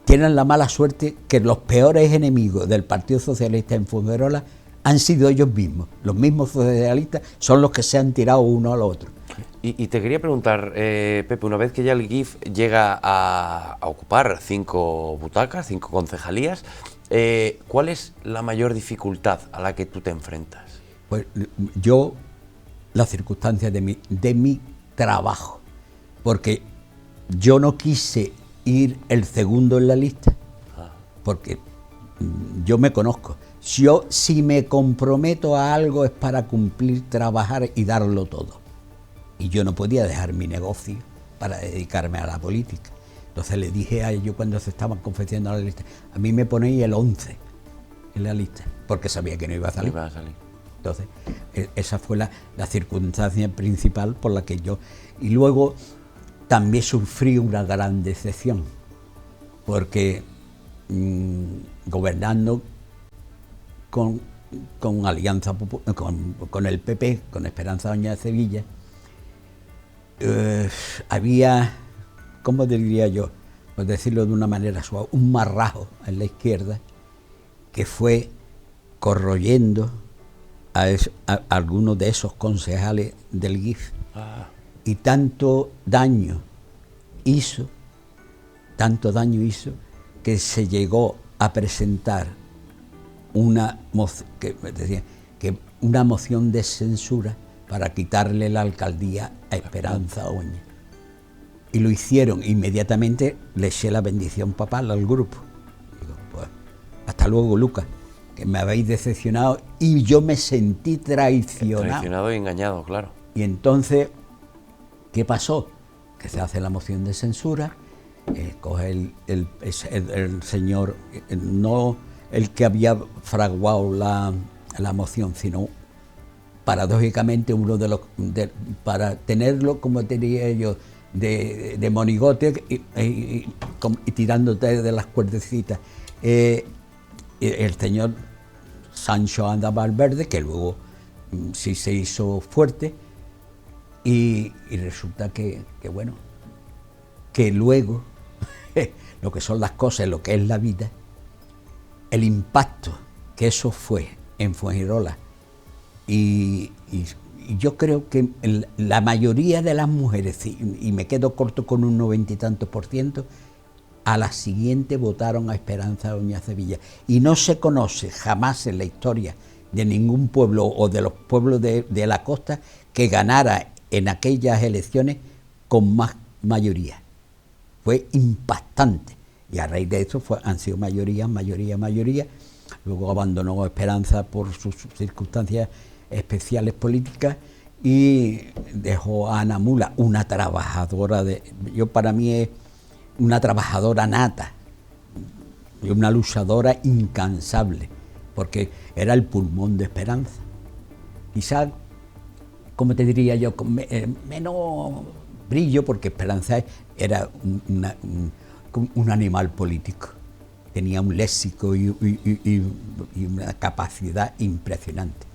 tienen la mala suerte que los peores enemigos del Partido Socialista en Fuengirola han sido ellos mismos. Los mismos socialistas son los que se han tirado uno al otro. Y te quería preguntar, Pepe, una vez que ya el GIF llega a ocupar 5 butacas, 5 concejalías, ¿cuál es la mayor dificultad a la que tú te enfrentas? Pues yo, las circunstancias de mi trabajo, porque yo no quise ir el segundo en la lista, porque yo me conozco. Yo, si me comprometo a algo, es para cumplir, trabajar y darlo todo. Y yo no podía dejar mi negocio para dedicarme a la política. Entonces le dije a ellos cuando se estaban confeccionando la lista, a mí me ponéis el 11 en la lista, porque sabía que no iba a salir. Entonces, esa fue la circunstancia principal por la que yo... Y luego también sufrí una gran decepción, porque gobernando con Alianza con el PP, con Esperanza Doña de Sevilla, había, ¿cómo diría yo? Por decirlo de una manera suave, un marrajo en la izquierda que fue corroyendo a algunos de esos concejales del GIF. Y tanto daño hizo que se llegó a presentar una moción de censura para quitarle la alcaldía a Esperanza Oña. Y lo hicieron inmediatamente, le eché la bendición papal al grupo. Digo, pues, hasta luego, Lucas, que me habéis decepcionado, y yo me sentí traicionado. Traicionado y engañado, claro. Y entonces, ¿qué pasó? Que se hace la moción de censura, coge el señor, no el que había fraguado la moción, sino paradójicamente uno de los, para tenerlo, como te diría yo, de monigote y tirándote de las cuerdecitas. El señor Sancho Anda Valverde, que luego sí se hizo fuerte, y resulta que bueno, que luego lo que son las cosas, lo que es la vida, el impacto que eso fue en Fuengirola, y yo creo que la mayoría de las mujeres, y me quedo corto con un 90 y tantos %, a la siguiente votaron a Esperanza Doña Sevilla. Y no se conoce jamás en la historia de ningún pueblo o de los pueblos de la costa que ganara en aquellas elecciones con más mayoría. Fue impactante. Y a raíz de eso han sido mayoría. Luego abandonó Esperanza por sus circunstancias especiales políticas y dejó a Ana Mula, una trabajadora para mí es una trabajadora nata y una luchadora incansable, porque era el pulmón de Esperanza. Quizás, como te diría yo, con menos brillo, porque Esperanza era un animal político. Tenía un léxico y una capacidad impresionante.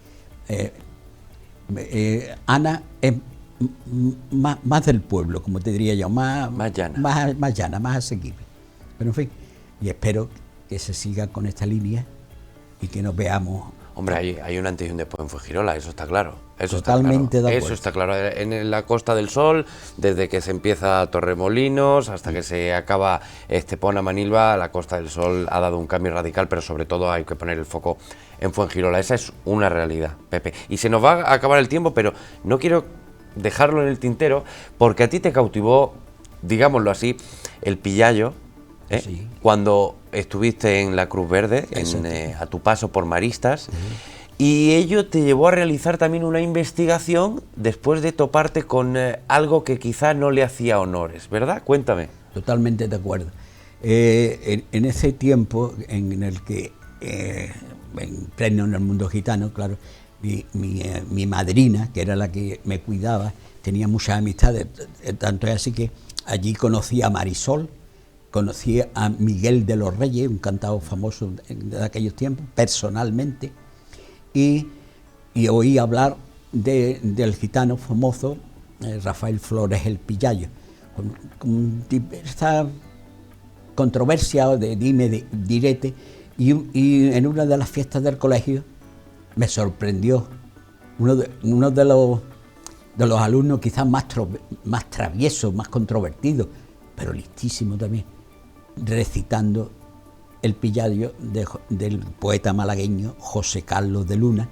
Ana es más del pueblo, como te diría yo, más llana, más asequible. Pero en fin, y espero que se siga con esta línea y que nos veamos. Hombre, hay un antes y un después en Fuengirola, eso está claro. Totalmente de acuerdo. Eso está claro. En la Costa del Sol, desde que se empieza Torremolinos hasta que se acaba Estepona Manilva, la Costa del Sol ha dado un cambio radical, pero sobre todo hay que poner el foco en Fuengirola. Esa es una realidad, Pepe. Y se nos va a acabar el tiempo, pero no quiero dejarlo en el tintero, porque a ti te cautivó, digámoslo así, el Pillallo, Sí. Cuando estuviste en la Cruz Verde, a tu paso por Maristas, y ello te llevó a realizar también una investigación después de toparte con algo que quizá no le hacía honores, ¿verdad? Cuéntame. Totalmente de acuerdo. En ese tiempo en el que, en pleno en el mundo gitano, claro, mi madrina, que era la que me cuidaba, tenía muchas amistades, tanto es así que allí conocí a Marisol, conocí a Miguel de los Reyes, un cantador famoso de aquellos tiempos, personalmente, y oí hablar del gitano famoso Rafael Flores el Pillallo, con esta controversia de dime, direte, y en una de las fiestas del colegio me sorprendió uno de los de los alumnos quizás más traviesos, más controvertidos, pero listísimo también, recitando el Pilladio del poeta malagueño José Carlos de Luna,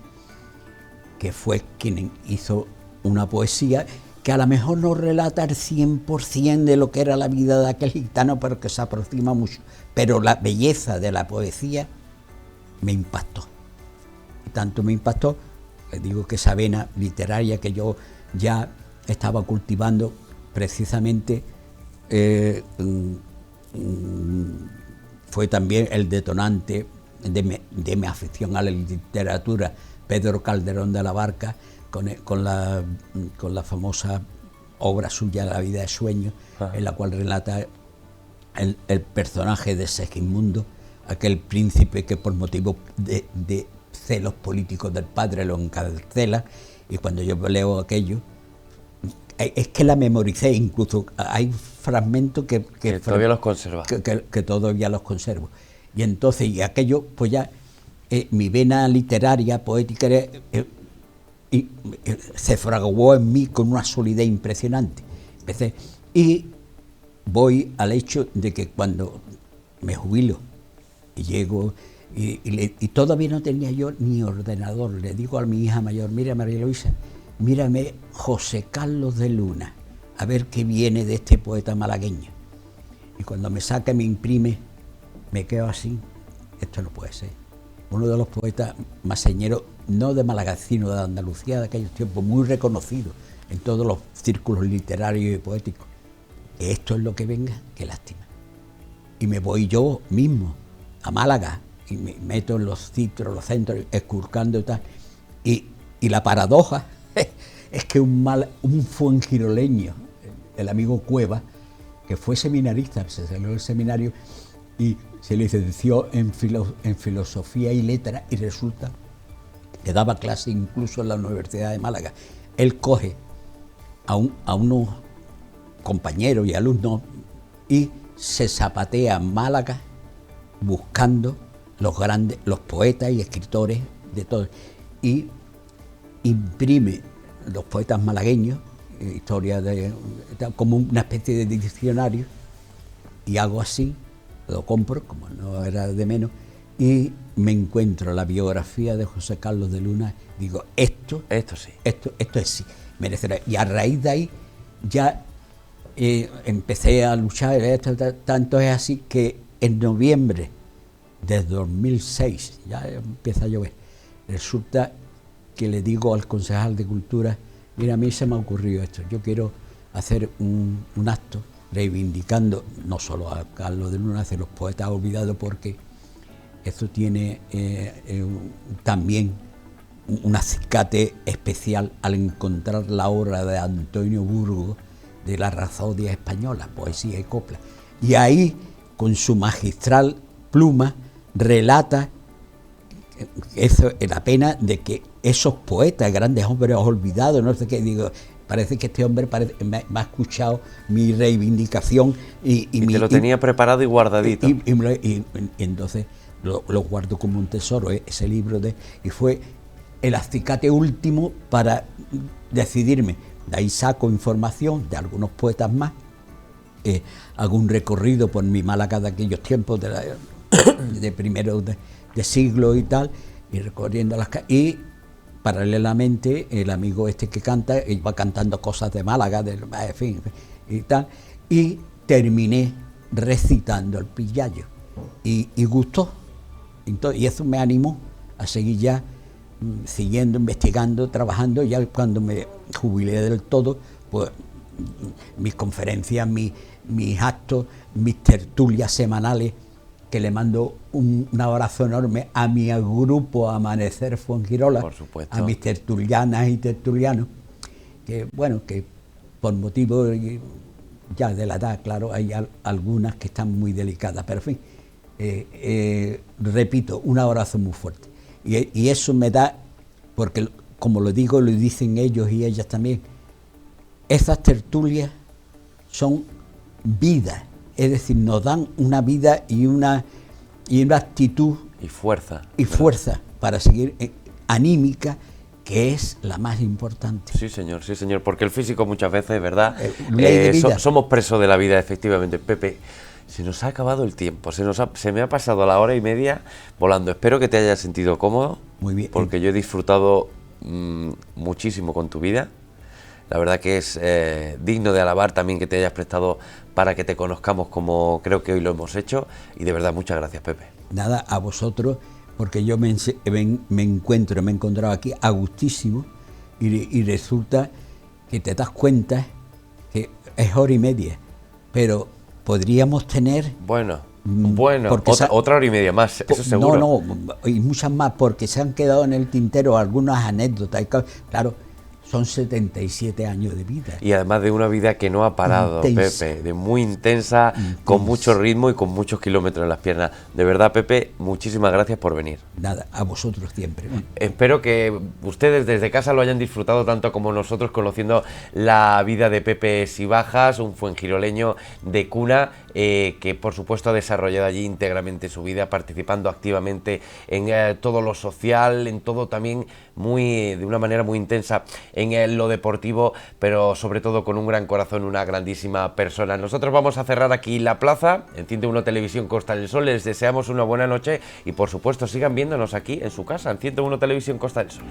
que fue quien hizo una poesía que a lo mejor no relata el 100% de lo que era la vida de aquel gitano, pero que se aproxima mucho. Pero la belleza de la poesía me impactó. Y tanto me impactó, que digo que esa vena literaria que yo ya estaba cultivando, precisamente fue también el detonante de mi afición a la literatura. Pedro Calderón de la Barca, con la famosa obra suya La vida de sueños, en la cual relata el personaje de Segismundo, aquel príncipe que por motivo de celos políticos del padre lo encarcela, y cuando yo leo aquello, es que la memoricé, incluso hay fragmentos que todavía los conserva. Que todavía los conservo. Y entonces, y aquello, pues ya, mi vena literaria, poética, se fraguó en mí con una solidez impresionante. Y voy al hecho de que cuando me jubilo y llego, y todavía no tenía yo ni ordenador, le digo a mi hija mayor: mira, María Luisa, mírame José Carlos de Luna, a ver qué viene de este poeta malagueño. Y cuando me saca, me imprime, me quedo así: esto no puede ser. Uno de los poetas más señeros, no de Málaga, sino de Andalucía de aquellos tiempos, muy reconocido en todos los círculos literarios y poéticos. Esto es lo que venga, qué lástima. Y me voy yo mismo a Málaga y me meto en los sitios, los centros, esculcando y tal. Y la paradoja es que un fuengiroleño, el amigo Cueva, que fue seminarista, se salió del seminario y se licenció en filosofía y letras, y resulta que daba clase incluso en la Universidad de Málaga. Él coge a unos compañeros y alumnos y se zapatea en Málaga buscando los poetas y escritores de todo, y imprime los poetas malagueños, historia como una especie de diccionario, y hago así, lo compro, como no era de menos, y me encuentro la biografía de José Carlos de Luna. Digo, esto sí, esto es sí, merecerá. Y a raíz de ahí ya empecé a luchar, tanto es así que en noviembre de 2006, ya empieza a llover, resulta que le digo al concejal de Cultura: mira, a mí se me ha ocurrido esto, yo quiero hacer un acto reivindicando no solo a Carlos de Luna, hacia los poetas olvidados, porque esto tiene también un acicate especial al encontrar la obra de Antonio Burgos, de la Rapsodia española, poesía y copla. Y ahí, con su magistral pluma, relata eso, la pena de que esos poetas, grandes hombres olvidados, no sé qué, digo, parece que este hombre me ha escuchado mi reivindicación y te lo tenía preparado y guardadito. Y entonces lo guardo como un tesoro, ese libro y fue el acicate último para decidirme. De ahí saco información de algunos poetas más, hago un recorrido por mi Málaga de aquellos tiempos, de primeros de siglo y tal, y recorriendo las calles. Y paralelamente el amigo este que canta iba cantando cosas de Málaga, en fin, y tal, y terminé recitando el Pillayo, y gustó. Entonces, y eso me animó a seguir ya siguiendo, investigando, trabajando. Ya cuando me jubilé del todo, pues mis conferencias, mis actos, mis tertulias semanales, que le mando un abrazo enorme a mi grupo Amanecer Fuengirola, por supuesto, a mis tertulianas y tertulianos, que bueno, que por motivo ya de la edad, claro, hay algunas que están muy delicadas, pero en fin, repito, un abrazo muy fuerte. Y eso me da, porque como lo digo, lo dicen ellos y ellas también, esas tertulias son vida, es decir, nos dan una vida y una actitud y fuerza para seguir, anímica, que es la más importante. Sí, señor, porque el físico muchas veces, ¿verdad? Ley de vida. Somos presos de la vida, efectivamente. Pepe, se nos ha acabado el tiempo, se me ha pasado la hora y media volando. Espero que te hayas sentido cómodo. Muy bien. Porque yo he disfrutado muchísimo con tu vida. La verdad que es digno de alabar también que te hayas prestado para que te conozcamos como creo que hoy lo hemos hecho. Y de verdad, muchas gracias, Pepe. Nada, a vosotros, porque yo me he encontrado aquí a gustísimo y resulta que te das cuenta que es hora y media, pero podríamos tener... Bueno, porque otra hora y media más, eso seguro. No, y muchas más, porque se han quedado en el tintero algunas anécdotas. Claro, son 77 años de vida. Y además de una vida que no ha parado, intensa. Pepe, de muy intensa, con mucho ritmo y con muchos kilómetros en las piernas. De verdad, Pepe, muchísimas gracias por venir. Nada, a vosotros siempre. Espero que ustedes desde casa lo hayan disfrutado tanto como nosotros, conociendo la vida de Pepe Sibajas, un fuengiroleño de cuna, que por supuesto ha desarrollado allí íntegramente su vida, participando activamente en todo lo social, en todo también de una manera muy intensa en lo deportivo, pero sobre todo con un gran corazón, una grandísima persona. Nosotros vamos a cerrar aquí la plaza, en 101 Televisión Costa del Sol. Les deseamos una buena noche y por supuesto sigan viéndonos aquí en su casa, en 101 Televisión Costa del Sol.